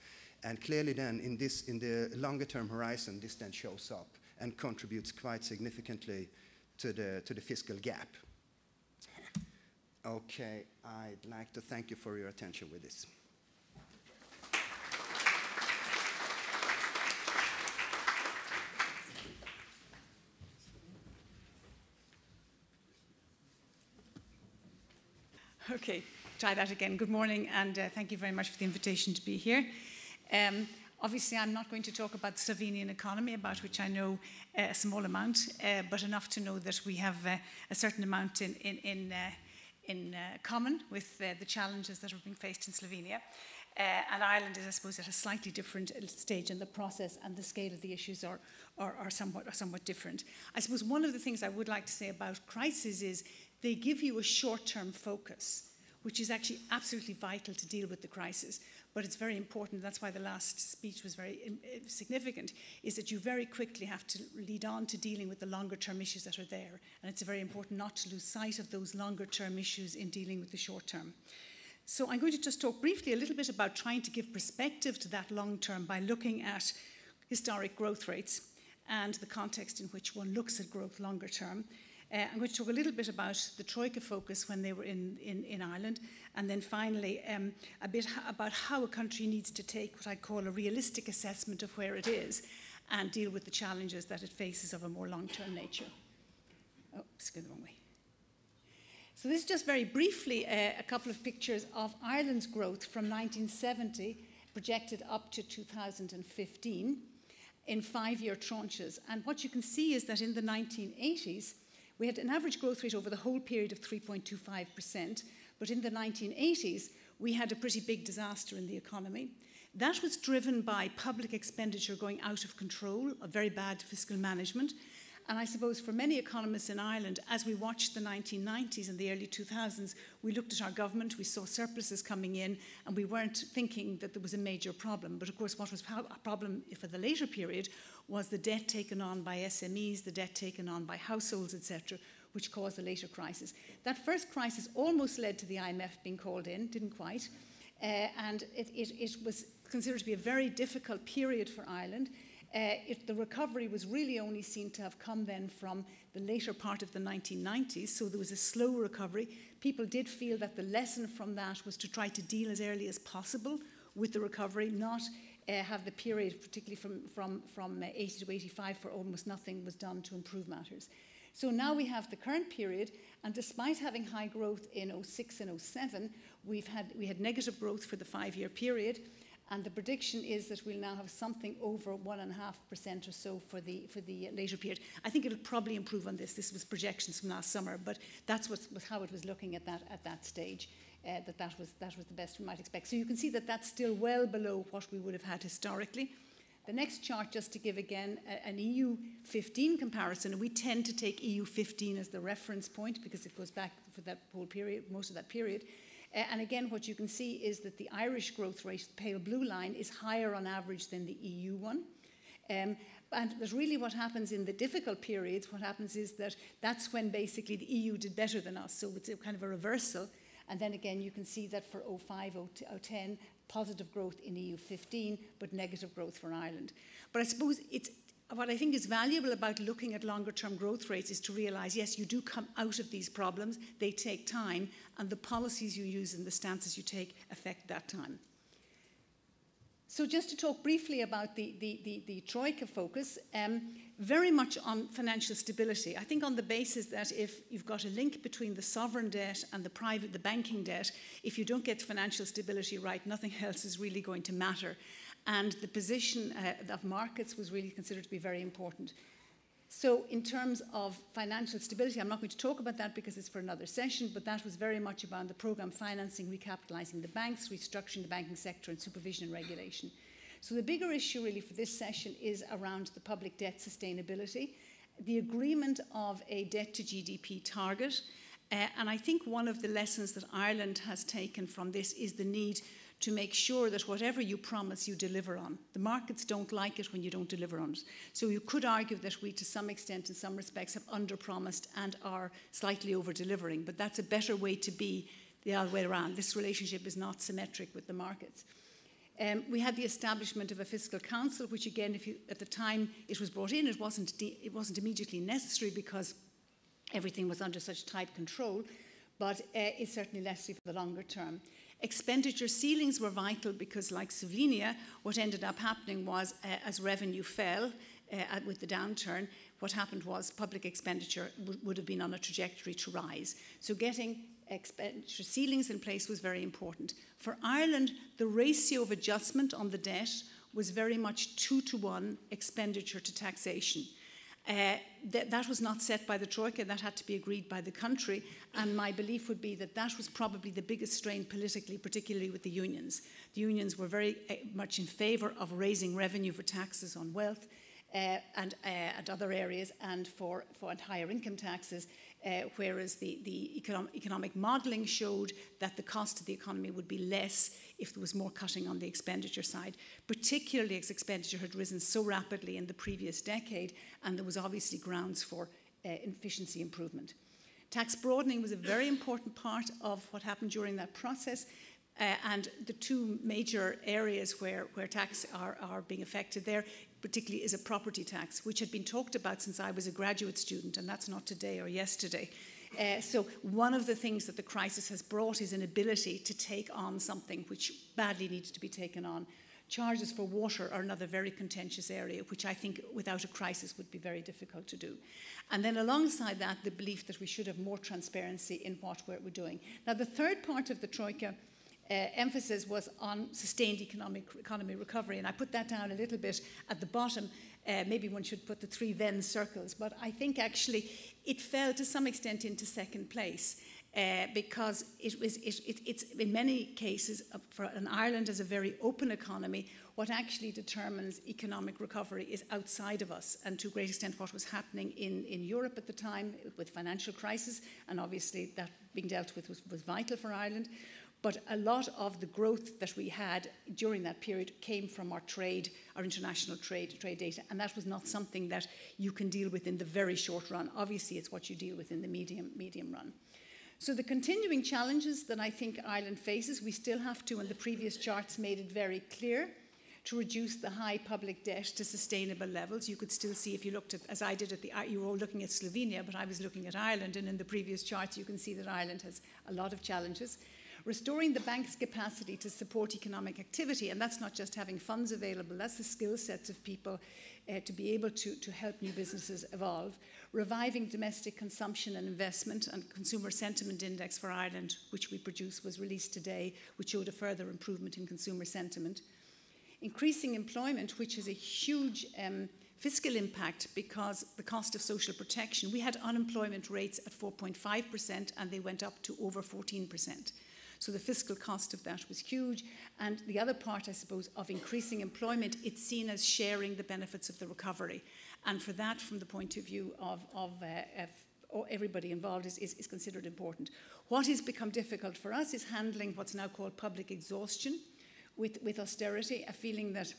S4: And clearly then, in the longer term horizon, this then shows up and contributes quite significantly to the fiscal gap. Okay, I'd like to thank you for your attention with this.
S5: Okay, try that again. Good morning, and thank you very much for the invitation to be here. Obviously, I'm not going to talk about the Slovenian economy, about which I know a small amount, but enough to know that we have a certain amount in common with the challenges that are being faced in Slovenia. And Ireland is, I suppose, at a slightly different stage in the process, and the scale of the issues are somewhat different. I suppose one of the things I would like to say about crises is they give you a short-term focus, which is actually absolutely vital to deal with the crisis. But it's very important, that's why the last speech was very significant, is that you very quickly have to lead on to dealing with the longer-term issues that are there. And it's very important not to lose sight of those longer-term issues in dealing with the short-term. So I'm going to just talk briefly a little bit about trying to give perspective to that long-term by looking at historic growth rates and the context in which one looks at growth longer-term. I'm going to talk a little bit about the Troika focus when they were in Ireland, and then finally a bit about how a country needs to take what I call a realistic assessment of where it is and deal with the challenges that it faces of a more long-term nature. Oh, it's going the wrong way. So this is just very briefly a couple of pictures of Ireland's growth from 1970 projected up to 2015 in 5-year tranches. And what you can see is that in the 1980s, we had an average growth rate over the whole period of 3.25%, but in the 1980s, we had a pretty big disaster in the economy. That was driven by public expenditure going out of control, a very bad fiscal management. And I suppose for many economists in Ireland, as we watched the 1990s and the early 2000s, we looked at our government, we saw surpluses coming in, and we weren't thinking that there was a major problem. But of course, what was a problem for the later period was the debt taken on by SMEs, the debt taken on by households, etc., which caused the later crisis. That first crisis almost led to the IMF being called in, didn't quite, and it was considered to be a very difficult period for Ireland. The recovery was really only seen to have come then from the later part of the 1990s, so there was a slow recovery. People did feel that the lesson from that was to try to deal as early as possible with the recovery, not have the period, particularly from 80 to 85, where almost nothing was done to improve matters. So now we have the current period, and despite having high growth in 06 and 07, we had negative growth for the 5-year period, and the prediction is that we'll now have something over 1.5% or so for the later period. I think it'll probably improve on this. This was projections from last summer, but that's was how it was looking at that stage. That was the best we might expect. So you can see that that's still well below what we would have had historically. The next chart, just to give again an EU15 comparison, and we tend to take EU15 as the reference point because it goes back for that whole period, most of that period. And again, what you can see is that the Irish growth rate, the pale blue line, is higher on average than the EU one. And that's really what happens in the difficult periods. What happens is that that's when basically the EU did better than us. So it's a kind of a reversal. And then again, you can see that for 05, 010, positive growth in EU15, but negative growth for Ireland. But I suppose what I think is valuable about looking at longer term growth rates is to realise, yes, you do come out of these problems, they take time, and the policies you use and the stances you take affect that time. So just to talk briefly about the Troika focus, very much on financial stability. I think on the basis that if you've got a link between the sovereign debt and the banking debt, if you don't get financial stability right, nothing else is really going to matter. And the position of markets was really considered to be very important. So in terms of financial stability, I'm not going to talk about that because it's for another session, but that was very much about the programme financing, recapitalising the banks, restructuring the banking sector, and supervision and regulation. So the bigger issue really for this session is around the public debt sustainability, the agreement of a debt to GDP target. And I think one of the lessons that Ireland has taken from this is the need to make sure that whatever you promise, you deliver on. The markets don't like it when you don't deliver on it. So you could argue that we, to some extent, in some respects, have under-promised and are slightly over-delivering, but that's a better way to be the other way around. This relationship is not symmetric with the markets. We had the establishment of a fiscal council, which again, at the time it was brought in, it wasn't immediately necessary because everything was under such tight control, but it's certainly necessary for the longer term. Expenditure ceilings were vital because, like Slovenia, what ended up happening was as revenue fell with the downturn, what happened was public expenditure would have been on a trajectory to rise. So getting expenditure ceilings in place was very important. For Ireland, the ratio of adjustment on the debt was very much 2-to-1 expenditure to taxation. That was not set by the Troika, that had to be agreed by the country, and my belief would be that that was probably the biggest strain politically, particularly with the unions. The unions were very much in favour of raising revenue for taxes on wealth and other areas and for higher income taxes, whereas the economic modelling showed that the cost to the economy would be less if there was more cutting on the expenditure side, particularly as expenditure had risen so rapidly in the previous decade, and there was obviously grounds for efficiency improvement. Tax broadening was a very important part of what happened during that process, and the two major areas where tax are being affected there particularly is a property tax, which had been talked about since I was a graduate student, and that's not today or yesterday. So one of the things that the crisis has brought is an ability to take on something which badly needs to be taken on. Charges for water are another very contentious area, which I think without a crisis would be very difficult to do. And then alongside that, the belief that we should have more transparency in what we're doing. Now, the third part of the Troika emphasis was on sustained economy recovery, and I put that down a little bit at the bottom. Maybe one should put the 3 Venn circles, but I think actually it fell to some extent into second place because it's in many cases for an Ireland as a very open economy, what actually determines economic recovery is outside of us, and to a great extent what was happening in Europe at the time with financial crisis, and obviously that being dealt with was vital for Ireland. But a lot of the growth that we had during that period came from our trade, our international trade data, and that was not something that you can deal with in the very short run. Obviously, it's what you deal with in the medium run. So the continuing challenges that I think Ireland faces, we still have to, and the previous charts made it very clear, to reduce the high public debt to sustainable levels. You could still see, if you looked at, as I did you were all looking at Slovenia, but I was looking at Ireland, and in the previous charts you can see that Ireland has a lot of challenges. Restoring the bank's capacity to support economic activity, and that's not just having funds available, that's the skill sets of people to be able to help new businesses evolve. Reviving domestic consumption and investment, and Consumer Sentiment Index for Ireland, which we produce, was released today, which showed a further improvement in consumer sentiment. Increasing employment, which has a huge fiscal impact because the cost of social protection. We had unemployment rates at 4.5% and they went up to over 14%. So the fiscal cost of that was huge. And the other part, I suppose, of increasing employment, it's seen as sharing the benefits of the recovery. And for that, from the point of view of everybody involved, is considered important. What has become difficult for us is handling what's now called public exhaustion with austerity, a feeling that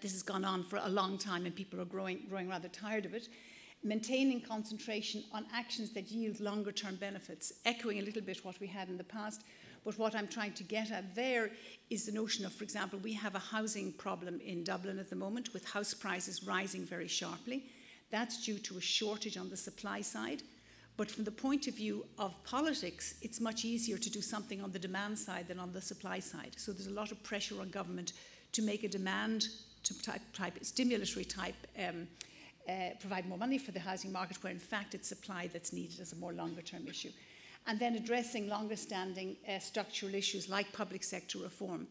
S5: this has gone on for a long time and people are growing rather tired of it. Maintaining concentration on actions that yield longer-term benefits, echoing a little bit what we had in the past. But what I'm trying to get at there is the notion of, for example, we have a housing problem in Dublin at the moment with house prices rising very sharply. That's due to a shortage on the supply side. But from the point of view of politics, it's much easier to do something on the demand side than on the supply side. So there's a lot of pressure on government to make a demand type stimulatory type provide more money for the housing market, where in fact it's supply that's needed as a more longer term issue. And then addressing longer standing structural issues like public sector reform.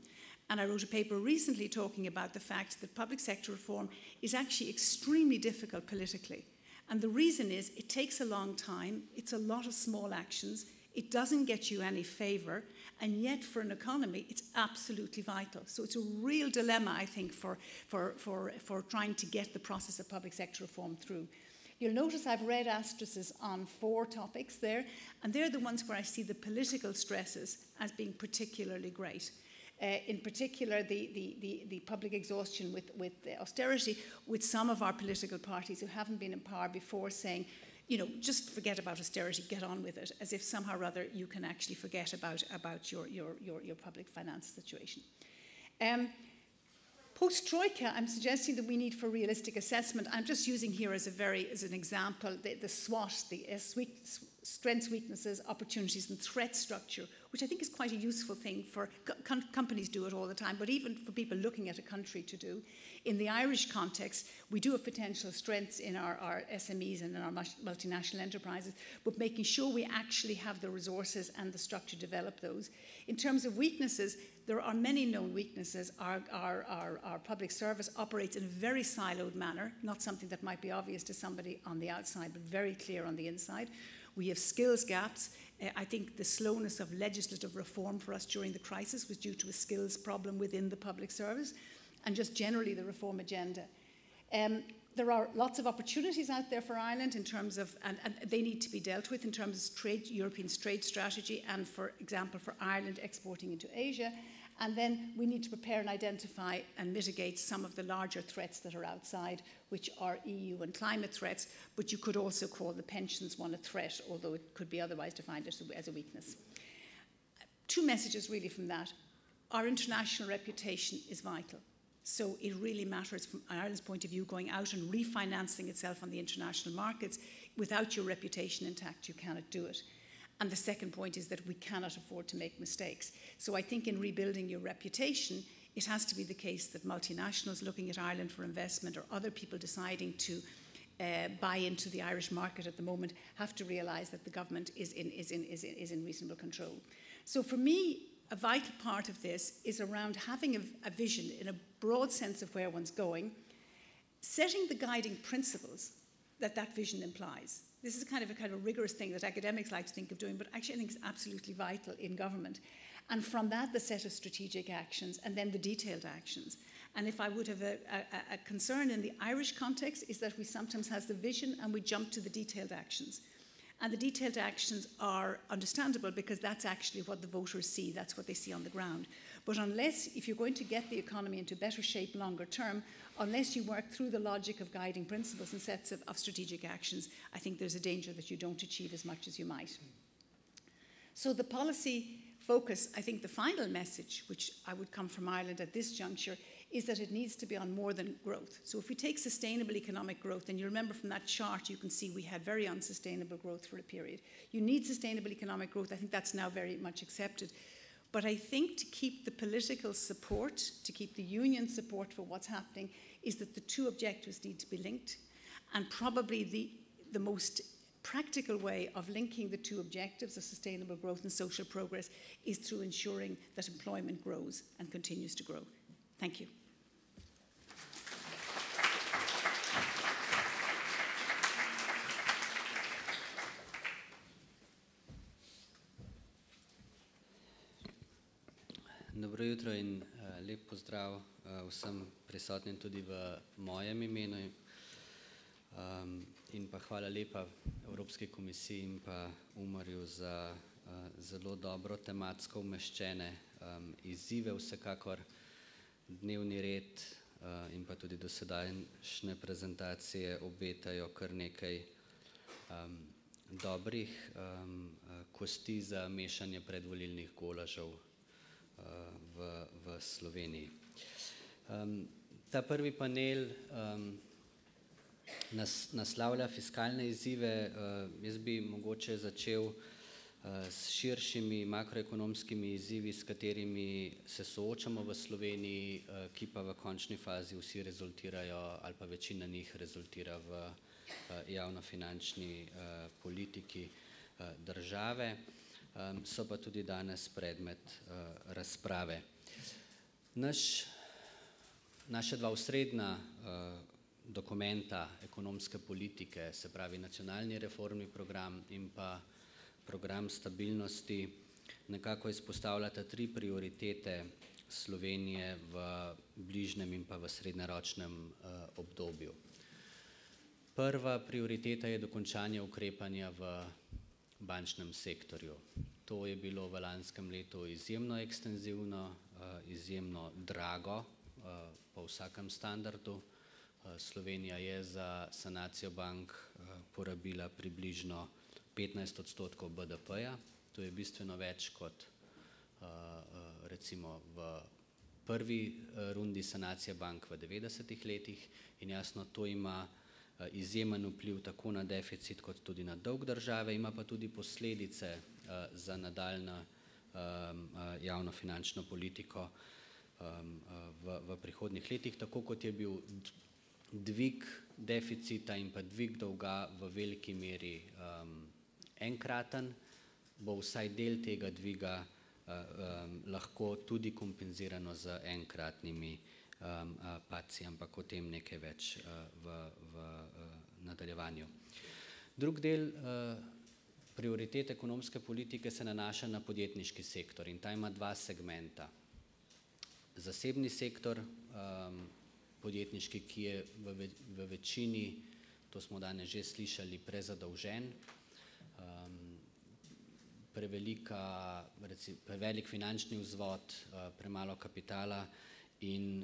S5: And I wrote a paper recently talking about the fact that public sector reform is actually extremely difficult politically. And the reason is it takes a long time, it's a lot of small actions, it doesn't get you any favour, and yet for an economy it's absolutely vital. So it's a real dilemma, I think, for trying to get the process of public sector reform through. You'll notice I've red asterisks on 4 topics there, and they're the ones where I see the political stresses as being particularly great. In particular, the public exhaustion with austerity, with some of our political parties who haven't been in power before saying, you know, just forget about austerity, get on with it, as if somehow or other you can actually forget about your public finance situation. Post-Troika, I'm suggesting that we need for realistic assessment. I'm just using here as an example the SWOT, the strengths, weaknesses, opportunities and threat structure, which I think is quite a useful thing for companies do it all the time, but even for people looking at a country to do. In the Irish context, we do have potential strengths in our SMEs and in our multinational enterprises, but making sure we actually have the resources and the structure to develop those. In terms of weaknesses, there are many known weaknesses. Our public service operates in a very siloed manner, not something that might be obvious to somebody on the outside, but very clear on the inside. We have skills gaps. I think the slowness of legislative reform for us during the crisis was due to a skills problem within the public service, and just generally the reform agenda. There are lots of opportunities out there for Ireland in terms of, and they need to be dealt with in terms of European trade strategy, and for example for Ireland exporting into Asia. And then we need to prepare and identify and mitigate some of the larger threats that are outside, which are EU and climate threats, but you could also call the pensions one a threat, although it could be otherwise defined as a weakness. 2 messages really from that. Our international reputation is vital. So it really matters from Ireland's point of view, going out and refinancing itself on the international markets. Without your reputation intact, you cannot do it. And the second point is that we cannot afford to make mistakes. So I think in rebuilding your reputation, it has to be the case that multinationals looking at Ireland for investment, or other people deciding to buy into the Irish market at the moment, have to realise that the government is in reasonable control. So for me, a vital part of this is around having a vision in a broad sense of where one's going, setting the guiding principles that vision implies. This is kind of a rigorous thing that academics like to think of doing, but actually I think it's absolutely vital in government. And from that, the set of strategic actions, and then the detailed actions. And if I would have a concern in the Irish context, is that we sometimes have the vision and we jump to the detailed actions. And the detailed actions are understandable because that's actually what the voters see, that's what they see on the ground. But unless, if you're going to get the economy into better shape longer term, unless you work through the logic of guiding principles and sets of strategic actions, I think there's a danger that you don't achieve as much as you might. So the policy focus, I think the final message, which I would come from Ireland at this juncture, is that it needs to be on more than growth. So if we take sustainable economic growth, and you remember from that chart, you can see we had very unsustainable growth for a period. You need sustainable economic growth. I think that's now very much accepted. But I think to keep the political support, to keep the union support for what's happening, is that the two objectives need to be linked. And probably the most practical way of linking the two objectives of sustainable growth and social progress is through ensuring that employment grows and continues to grow. Thank you.
S6: Dobro jutro in lep pozdrav vsem prisotnim tudi v mojem imenu in pa hvala lepa Evropski komisiji in pa Umarju za zelo dobro tematsko umeščene izzive, vsekakor dnevni red in pa tudi dosedajšnje prezentacije obetajo kar nekaj dobrih kosti za mešanje predvolilnih golažev v Sloveniji. Ta prvi panel naslavlja fiskalne izzive. Jaz bi mogoče začel s širšimi makroekonomskimi izzivi, s katerimi se soočamo v Sloveniji, ki pa v končni fazi vsi rezultirajo ali pa večina njih rezultira v javnofinančni politiki države. So pa tudi danes predmet razprave. Naša dva osrednja dokumenta ekonomske politike, se pravi nacionalni reformni program in pa program stabilnosti, nekako izpostavljata tri prioritete Slovenije v bližnjem in pa v srednjeročnem obdobju. Prva prioriteta je dokončanje ukrepanja v bančnem sektorju. To je bilo v lanskem letu izjemno ekstenzivno, izjemno drago po vsakem standardu. Slovenija je za sanacijo bank porabila približno 15% BDP-ja. To je bistveno več kot recimo v prvi rundi sanacije bank v 90-ih letih in jasno, to ima izjemen vpliv tako na deficit kot tudi na dolg države, ima pa tudi posledice za nadaljnjo javnofinančno politiko v prihodnjih letih, tako kot je bil dvig deficita in pa dvig dolga v veliki meri enkraten, bo vsaj del tega dviga lahko tudi kompenzirano z enkratnimi padci, ampak o tem nekaj več v nadaljevanju. Drug del prioritete ekonomske politike se nanaša na podjetniški sektor in ta ima dva segmenta. Zasebni sektor, podjetniški, ki je v večini, to smo danes že slišali, prezadolžen, prevelik finančni vzvod, premalo kapitala in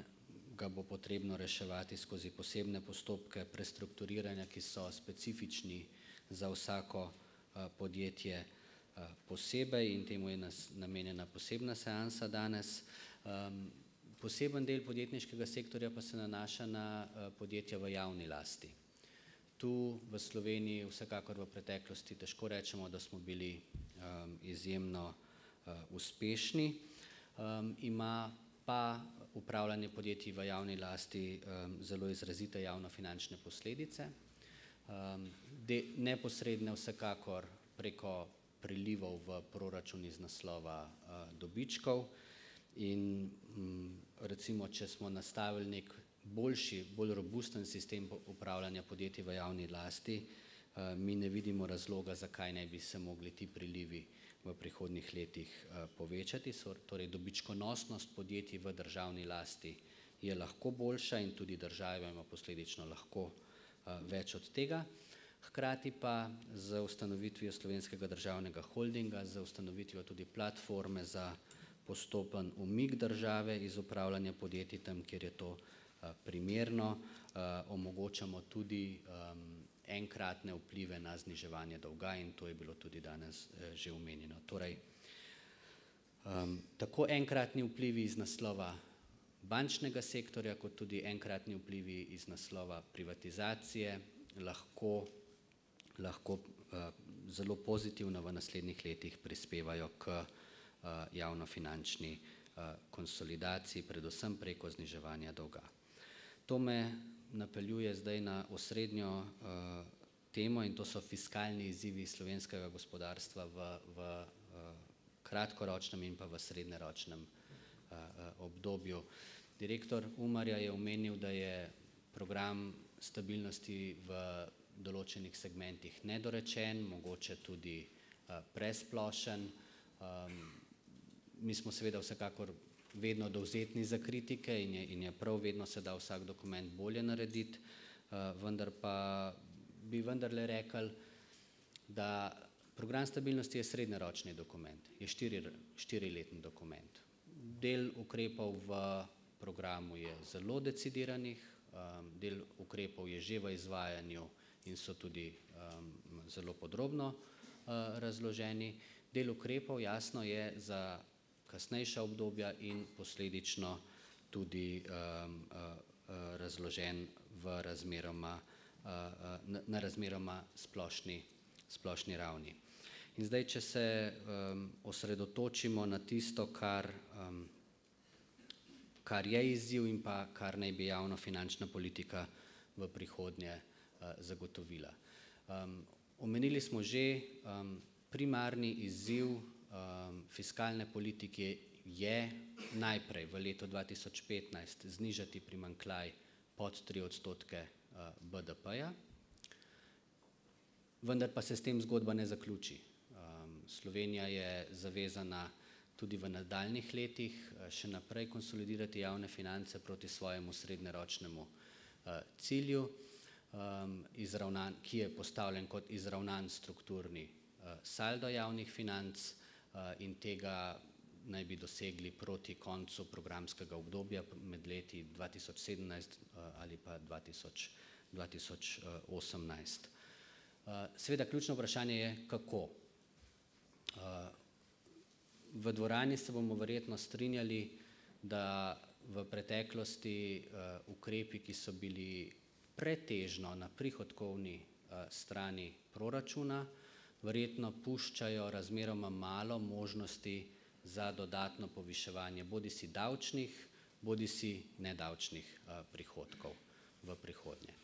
S6: ga bo potrebno reševati skozi posebne postopke prestrukturiranja, ki so specifični za vsako podjetje posebej in temu je namenjena posebna seansa danes. Poseben del podjetniškega sektorja pa se nanaša na podjetja v javni lasti. Tu v Sloveniji vsekakor v preteklosti težko rečemo, da smo bili izjemno uspešni. Ima pa upravljanje podjetij v javni lasti zelo izrazite javnofinančne posledice. Neposredne vsekakor preko prilivov v proračun iz naslova dobičkov in recimo, če smo nastavili nek boljši, bolj robusten sistem upravljanja podjetij v javni lasti, mi ne vidimo razloga, zakaj ne bi se mogli ti prilivi v prihodnjih letih povečati. Torej, dobičkonosnost podjetij v državni lasti je lahko boljša in tudi država ima posledično lahko več od tega. Hkrati pa z ustanovitvijo Slovenskega državnega holdinga, z ustanovitvijo tudi platforme za postopen umik države iz upravljanja podjetij tam, kjer je to primerno, omogočamo tudi enkratne vplive na zniževanje dolga in to je bilo tudi danes že omenjeno. Torej, tako enkratni vplivi iz naslova bančnega sektorja, kot tudi enkratni vplivi iz naslova privatizacije lahko zelo pozitivno v naslednjih letih prispevajo k javnofinančni konsolidaciji, predvsem preko zniževanja dolga. To me napeljuje zdaj na osrednjo temo in to so fiskalni izzivi slovenskega gospodarstva v kratkoročnem in pa v srednjeročnem obdobju. Direktor Umarja je omenil, da je program stabilnosti v določenih segmentih nedorečen, mogoče tudi presplošen. Mi smo seveda vsekakor vedno dovzetni za kritike in je prav, vedno se da vsak dokument bolje narediti, vendar pa bi vendarle rekli, da program stabilnosti je srednjeročni dokument, je štiriletni dokument. Del ukrepov v programu je zelo decidiranih, del ukrepov je že v izvajanju in so tudi zelo podrobno razloženi. Del ukrepov jasno je za kasnejša obdobja in posledično tudi razložen na razmeroma splošni ravni. In zdaj, če se osredotočimo na tisto, kar je izziv in pa kar naj bi javnofinančna politika v prihodnje zagotovila. Omenili smo že, primarni izziv fiskalne politike je najprej v letu 2015 znižati primanjkljaj pod 3% BDP-ja, vendar pa se s tem zgodba ne zaključi. Slovenija je zavezana tudi v nadaljnjih letih še naprej konsolidirati javne finance proti svojemu srednjeročnemu cilju, ki je postavljen kot izravnan strukturni saldo javnih financ in tega naj bi dosegli proti koncu programskega obdobja med leti 2017 ali pa 2018. Seveda ključno vprašanje je, kako. V dvorani se bomo verjetno strinjali, da v preteklosti ukrepi, ki so bili pretežno na prihodkovni strani proračuna, verjetno puščajo razmeroma malo možnosti za dodatno poviševanje bodisi davčnih, bodisi nedavčnih prihodkov v prihodnje.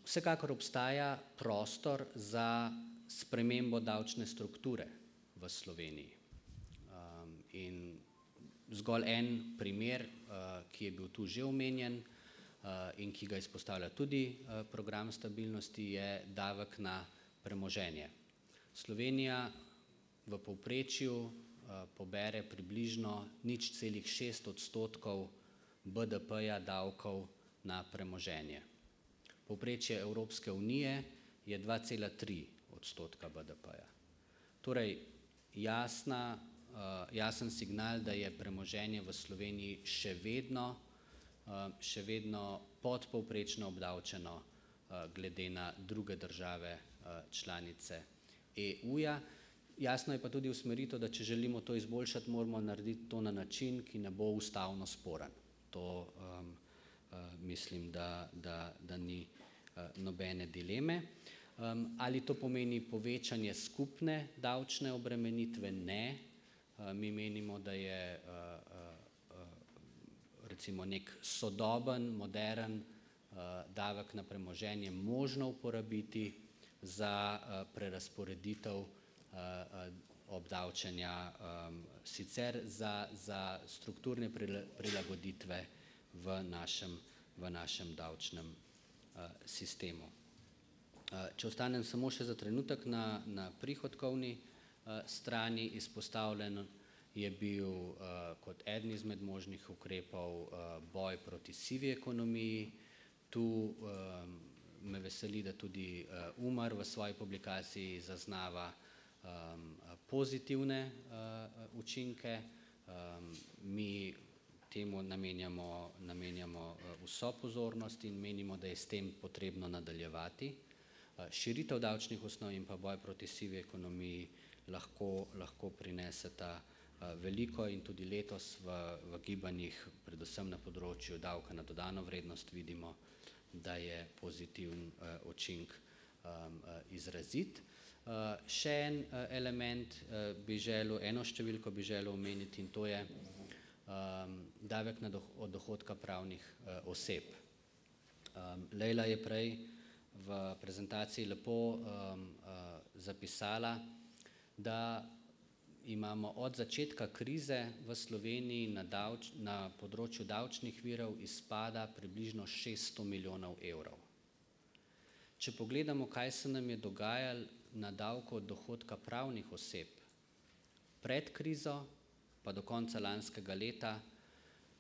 S6: Vsekakor obstaja prostor za spremembo davčne strukture v Sloveniji. In zgolj en primer, ki je bil tu že omenjen in ki ga izpostavlja tudi program stabilnosti, je davek na premoženje. Slovenija v povprečju pobere približno 0,6% BDP-ja davkov na premoženje. Povprečje Evropske unije je 2,3% BDP-ja. Torej, jasen signal, da je premoženje v Sloveniji še vedno podpovprečno obdavčeno glede na druge države članice EU-ja. Jasno je pa tudi usmeritev, da če želimo to izboljšati, moramo narediti to na način, ki ne bo ustavno sporen. To mislim, da ni nobene dileme. Ali to pomeni povečanje skupne davčne obremenitve? Ne. Mi menimo, da je recimo nek sodoben, modern davek na premoženje možno uporabiti za prerazporeditev obdavčenja, sicer za strukturne prilagoditve v našem davčnem sistemu. Če ostanem samo še za trenutek na prihodkovni strani, izpostavljen je bil kot eden izmed možnih ukrepov boj proti sivi ekonomiji. Tu me veseli, da tudi Umar v svoji publikaciji zaznava pozitivne učinke. Mi temu namenjamo vso pozornost in menimo, da je s tem potrebno nadaljevati. Širitev davčnih osnov in pa boj proti sivi ekonomiji lahko prineseta veliko in tudi letos v gibanjih, predvsem na področju davka na dodano vrednost, vidimo, da je pozitiven učinek izrazit. Še en element eno številko bi želel omeniti, in to je davek od dohodka pravnih oseb. Lejla je prej v prezentaciji lepo zapisala, da imamo od začetka krize v Sloveniji na področju davčnih virov izpada približno 600 milijonov evrov. Če pogledamo, kaj se nam je dogajalo na davku od dohodka pravnih oseb pred krizo pa do konca lanskega leta,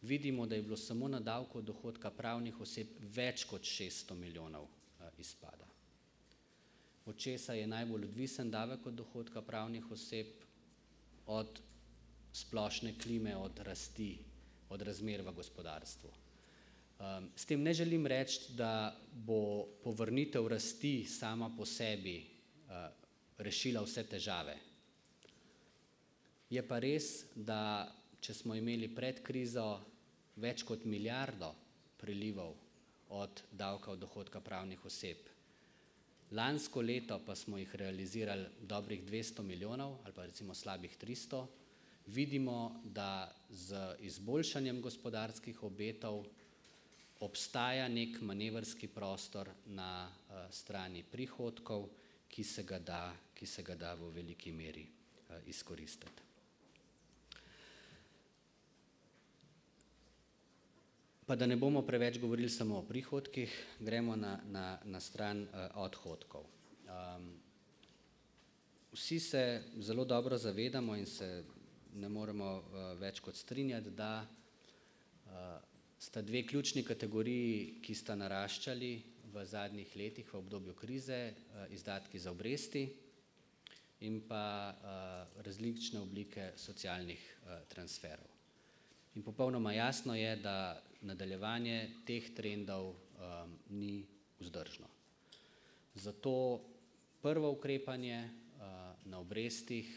S6: vidimo, da je bilo samo na davku od dohodka pravnih oseb več kot 600 milijonov izpada. Od česa je najbolj odvisen davek od dohodka pravnih oseb? Od splošne klime, od rasti, od razmer v gospodarstvu. S tem ne želim reči, da bo povrnitev rasti sama po sebi rešila vse težave. Je pa res, da če smo imeli pred krizo več kot milijardo prilivov od davka od dohodka pravnih oseb, lansko leto pa smo jih realizirali dobrih 200 milijonov ali pa recimo slabih 300, vidimo, da z izboljšanjem gospodarskih obetov obstaja nek manevrski prostor na strani prihodkov, ki se ga da v veliki meri izkoristiti. Pa da ne bomo preveč govorili samo o prihodkih, gremo na stran odhodkov. Vsi se zelo dobro zavedamo in se ne moremo več kot strinjati, da sta dve ključni kategoriji, ki sta naraščali v zadnjih letih v obdobju krize, izdatki za obresti in pa različne oblike socialnih transferov. In popolnoma jasno je, da nadaljevanje teh trendov ni vzdržno. Zato prvo ukrepanje na obrestih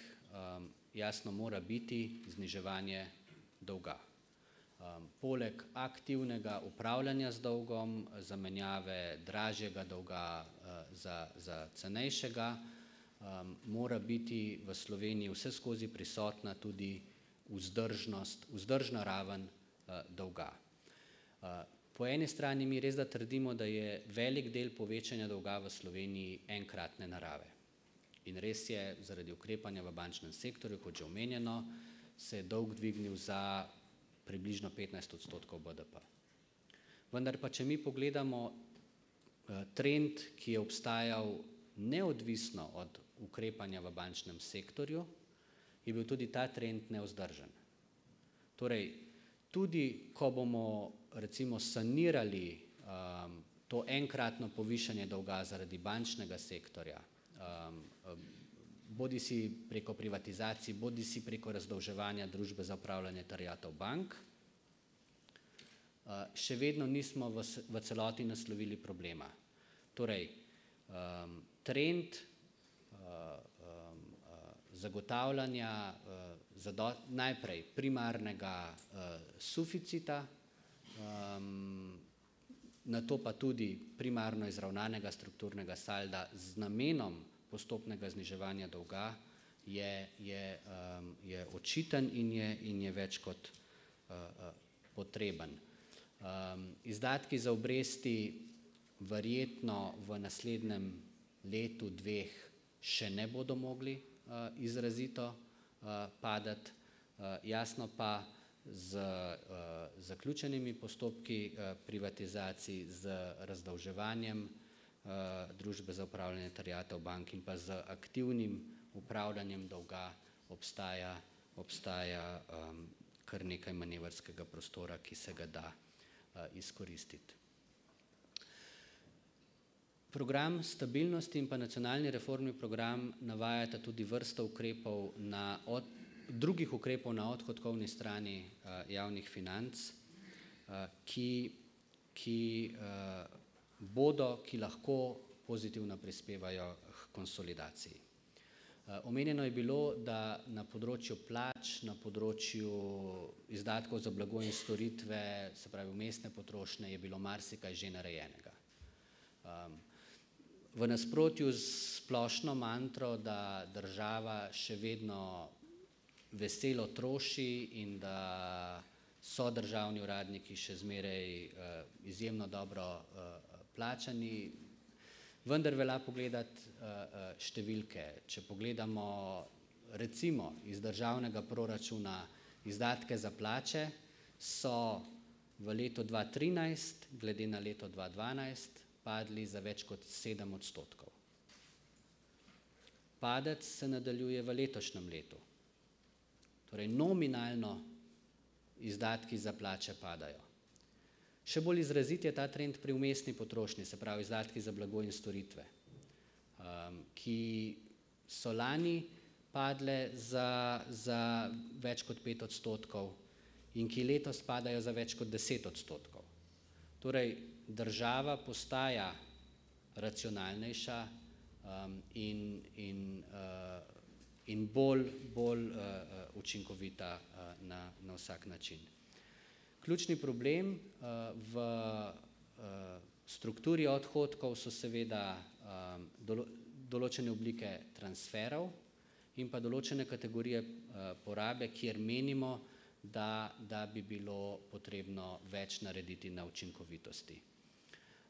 S6: jasno mora biti zniževanje dolga. Poleg aktivnega upravljanja z dolgom, zamenjave dražjega dolga za cenejšega, mora biti v Sloveniji vseskozi prisotna tudi vzdržna raven dolga. Po eni strani mi res da trdimo, da je velik del povečanja dolga v Sloveniji enkratne narave. In res je, zaradi ukrepanja v bančnem sektorju, kot že omenjeno, se je dolg dvignil za približno 15% BDP. Vendar pa, če mi pogledamo trend, ki je obstajal neodvisno od ukrepanja v bančnem sektorju, je bil tudi ta trend nevzdržen. Torej, tudi ko bomo recimo sanirali to enkratno povišanje dolga zaradi bančnega sektorja, bodisi preko privatizacij, bodisi preko razdolževanja družbe za upravljanje terjatev bank, še vedno nismo v celoti naslovili problema. Torej, trend zagotavljanja najprej primarnega suficita, nato pa tudi primarno izravnanega strukturnega salda z namenom postopnega zniževanja dolga je očiten in je več kot potreben. Izdatki za obresti verjetno v naslednjem letu, dveh še ne bodo mogli izrazito padati, jasno pa z zaključenimi postopki privatizacij, z razdolževanjem družbe za upravljanje terjatev bank in pa z aktivnim upravljanjem dolga obstaja kar nekaj manevrskega prostora, ki se ga da izkoristiti. Program stabilnosti in pa nacionalni reformni program navajata tudi vrsto ukrepov drugih ukrepov na odhodkovni strani javnih financ, ki lahko pozitivno prispevajo k konsolidaciji. Omenjeno je bilo, da na področju plač, na področju izdatkov za blago in storitve, se pravi vmesne potrošnje, je bilo marsikaj že narejenega. V nasprotju s splošno mantro, da država še vedno veselo troši in da so državni uradniki še zmeraj izjemno dobro plačani, vendar velja pogledati številke. Če pogledamo recimo iz državnega proračuna izdatke za plače, so v letu 2013 glede na leto 2012 padli za več kot 7%. Padec se nadaljuje v letošnjem letu. Torej nominalno izdatki za plače padajo. Še bolj izrazit je ta trend pri vmesni potrošnji, se pravi izdatki za blago in storitve, ki so lani padle za več kot 5% in ki letos padajo za več kot 10%. Torej, država postaja racionalnejša in bolj učinkovita na vsak način. Ključni problem v strukturi odhodkov so seveda določene oblike transferov in pa določene kategorije porabe, kjer menimo, da bi bilo potrebno več narediti na učinkovitosti.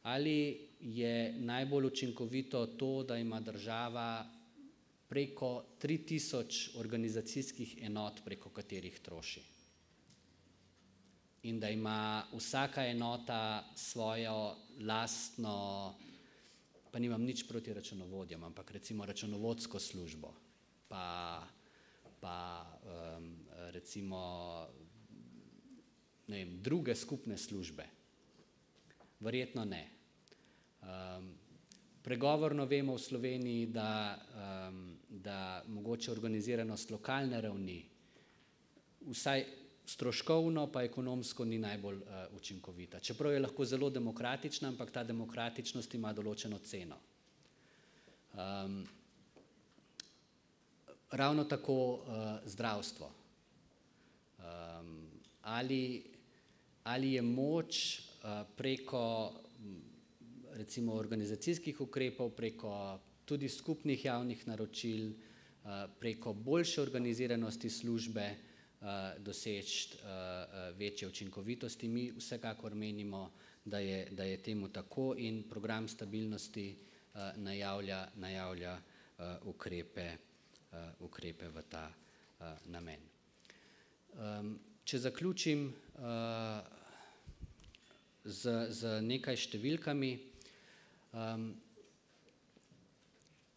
S6: Ali je najbolj učinkovito to, da ima država preko 3000 organizacijskih enot, preko katerih troši? In da ima vsaka enota svojo lastno, pa nimam nič proti računovodjem, ampak recimo računovodsko službo, pa recimo ne vem, druge skupne službe. Verjetno ne. Pregovorno vemo v Sloveniji, da mogoče organiziranost lokalne ravni, vsaj stroškovno pa ekonomsko ni najbolj učinkovita. Čeprav je lahko zelo demokratična, ampak ta demokratičnost ima določeno ceno. Ravno tako zdravstvo. Ali je moč preko recimo organizacijskih ukrepov, preko tudi skupnih javnih naročil, preko boljše organiziranosti službe doseči večje učinkovitosti. Mi vsekakor menimo, da je temu tako in program stabilnosti najavlja ukrepe v ta namen. Če zaključim z nekaj številkami.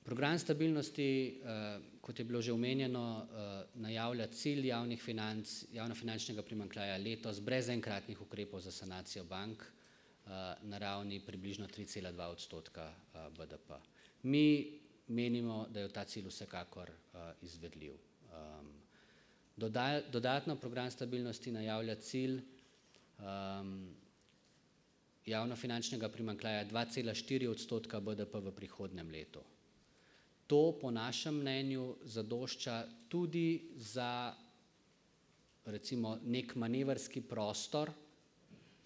S6: Program stabilnosti, kot je bilo že omenjeno, najavlja cilj javnofinančnega primanjkljaja letos brez enkratnih ukrepov za sanacijo bank na ravni približno 3,2% BDP. Mi menimo, da je ta cilj vsekakor izvedljiv. Dodatno program stabilnosti najavlja cilj javnofinančnega primanjkljaja 2,4% BDP v prihodnjem letu. To po našem mnenju zadošča tudi za recimo nek manevrski prostor,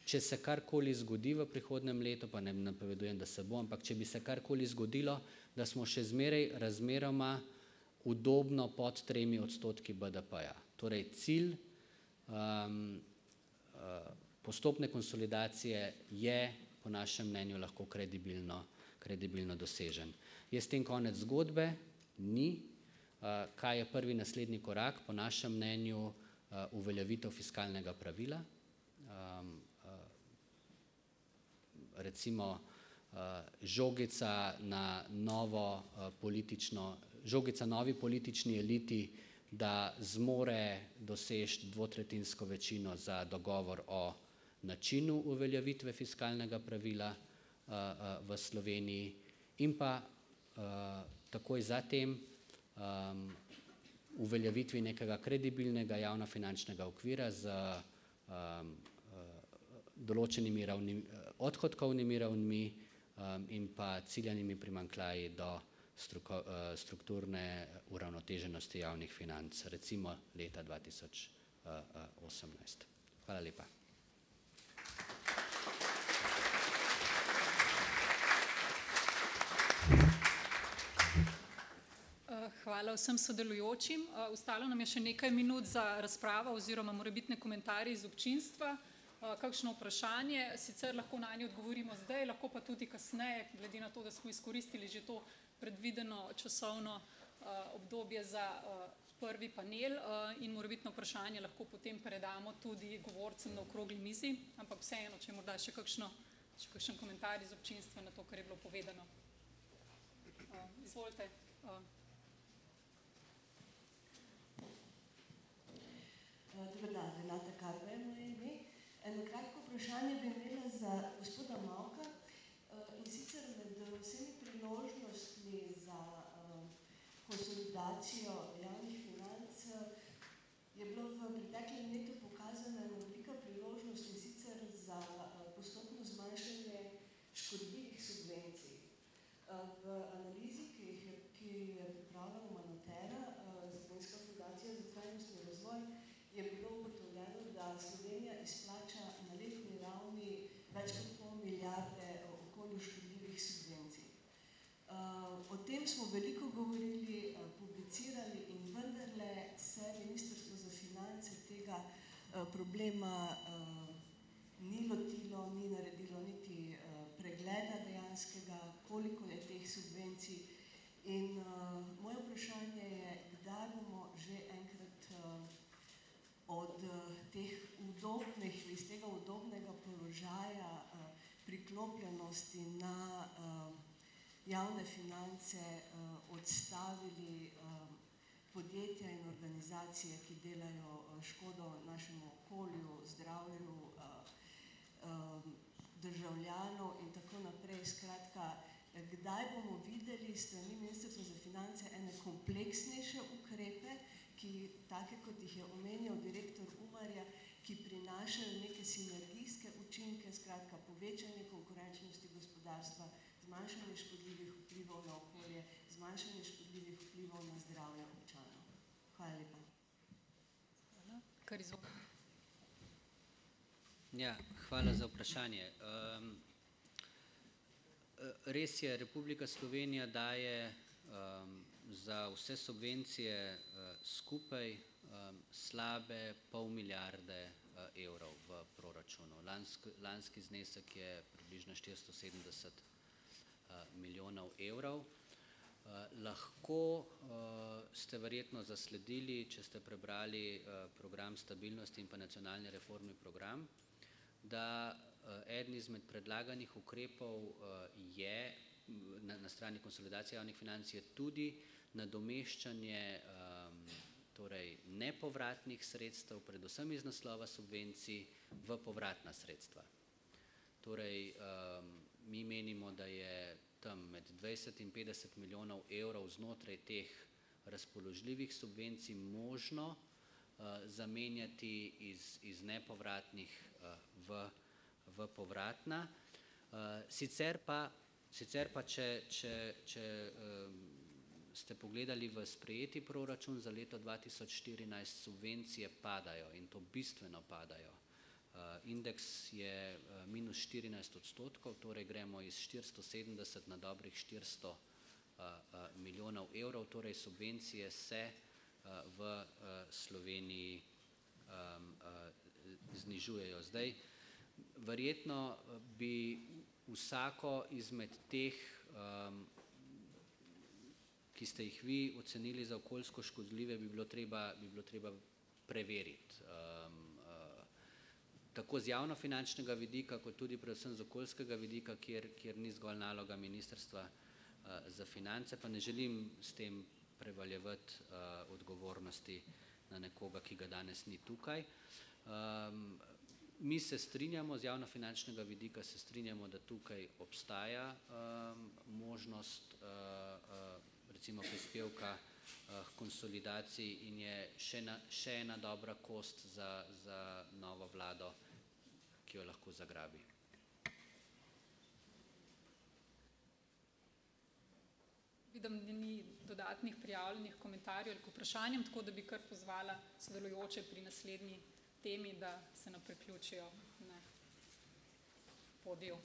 S6: če se karkoli zgodi v prihodnjem letu, pa ne napovedujem, da se bo, ampak če bi se karkoli zgodilo, da smo še zmeraj razmeroma udobno pod 3% BDP-ja. Torej cilj postopne konsolidacije je po našem mnenju lahko kredibilno dosežen. Je s tem konec zgodbe? Ni. Kaj je prvi naslednji korak? Po našem mnenju uveljavitev fiskalnega pravila. Recimo žogica novi politični eliti, da zmore doseči dvotretjinsko večino za dogovor o načinu uveljavitve fiskalnega pravila v Sloveniji in pa takoj zatem uveljavitvi nekega kredibilnega javnofinančnega okvira z določenimi odhodkovnimi ravnmi in pa ciljanimi primanjkljaji do strukturne uravnoteženosti javnih financ, recimo leta 2018. Hvala lepa.
S3: Hvala vsem sodelujočim. Ostalo nam je še nekaj minut za razpravo oziroma morebitne komentarje iz občinstva. Kakšno vprašanje, sicer lahko na nje odgovorimo zdaj, lahko pa tudi kasneje, glede na to, da smo izkoristili že to predvideno časovno obdobje za prvi panel in morebitno vprašanje lahko potem predamo tudi govorcem na okrogli mizi, ampak vseeno, če morda še kakšen komentar iz občinstva na to, kar je bilo povedano. Izvolite.
S7: Dober dan, Renata Karba je moje ime. Eno kratko vprašanje bi imela za gospoda Mauka, in sicer med vsemi priložnostmi za konsolidacijo javnih financ je bilo v preteklem letu pokazana ena velika priložnost, in sicer za postopno zmanjšanje škodljivih subvencij. V analizi, ki je pripravila Monotera, Slovenska fundacija za trajnostni razvoj, je bilo ugotovljeno, da Slovenija izplača na letni ravni več kot pol milijarde okolju škodljivih subvencij. O tem smo veliko govorili, publicirali in vendarle se Ministrstvo za finance tega problema ni lotilo, ni naredilo niti pregleda dejanskega, koliko je teh subvencij. In moje vprašanje je, kdaj bomo že enkrat od iz tega udobnega položaja priklopljenosti na javne finance odstavili podjetja in organizacije, ki delajo škodo našemu okolju, zdravju državljanov in tako naprej. Skratka, kdaj bomo videli s strani Ministrstva za finance ene kompleksnejše ukrepe, take kot jih je omenjal direktor Umarja, ki prinašajo neke sinergijske učinke, skratka povečanje konkurenčnosti gospodarstva, zmanjšanje škodljivih vplivov na okolje, zmanjšanje škodljivih vplivov na zdravje občanov. Hvala lepa.
S3: Hvala. Kar izvolite.
S6: Ja, hvala za vprašanje. Res je, Republika Slovenija daje za vse subvencije skupaj slabe pol milijarde evrov v proračunu. Lanski znesek je približno 470 milijonov evrov. Lahko ste verjetno zasledili, če ste prebrali program stabilnosti in pa nacionalni reformni program, da eden izmed predlaganih ukrepov je na strani konsolidacije javnih financ je tudi nadomeščanje nepovratnih sredstev, predvsem iz naslova subvencij, v povratna sredstva. Torej, mi menimo, da je tam med 20 in 50 milijonov evrov znotraj teh razpoložljivih subvencij možno zamenjati iz nepovratnih v povratna. Sicer pa, če ste pogledali v sprejeti proračun za leto 2014, subvencije padajo in to bistveno padajo. Indeks je minus 14%, torej gremo iz 470 na dobrih 400 milijonov evrov, torej subvencije se v Sloveniji znižujejo. Zdaj, verjetno bi vsako izmed teh, ki ste jih vi ocenili za okoljsko škodljive, bi bilo treba preveriti. Tako z javnofinančnega vidika, kot tudi predvsem z okoljskega vidika, kjer ni zgolj naloga Ministrstva za finance, pa ne želim s tem prevaljevati odgovornosti na nekoga, ki ga danes ni tukaj. Mi se strinjamo, z javnofinančnega vidika se strinjamo, da tukaj obstaja možnost recimo prispevka k konsolidaciji in je še ena dobra kost za novo vlado, ki jo lahko zagrabi.
S3: Vidim, da ni dodatnih prijavljenih komentarjev ali k vprašanjem, tako da bi kar pozvala sodelujoče pri naslednji temi, da se nam priključijo na podiju.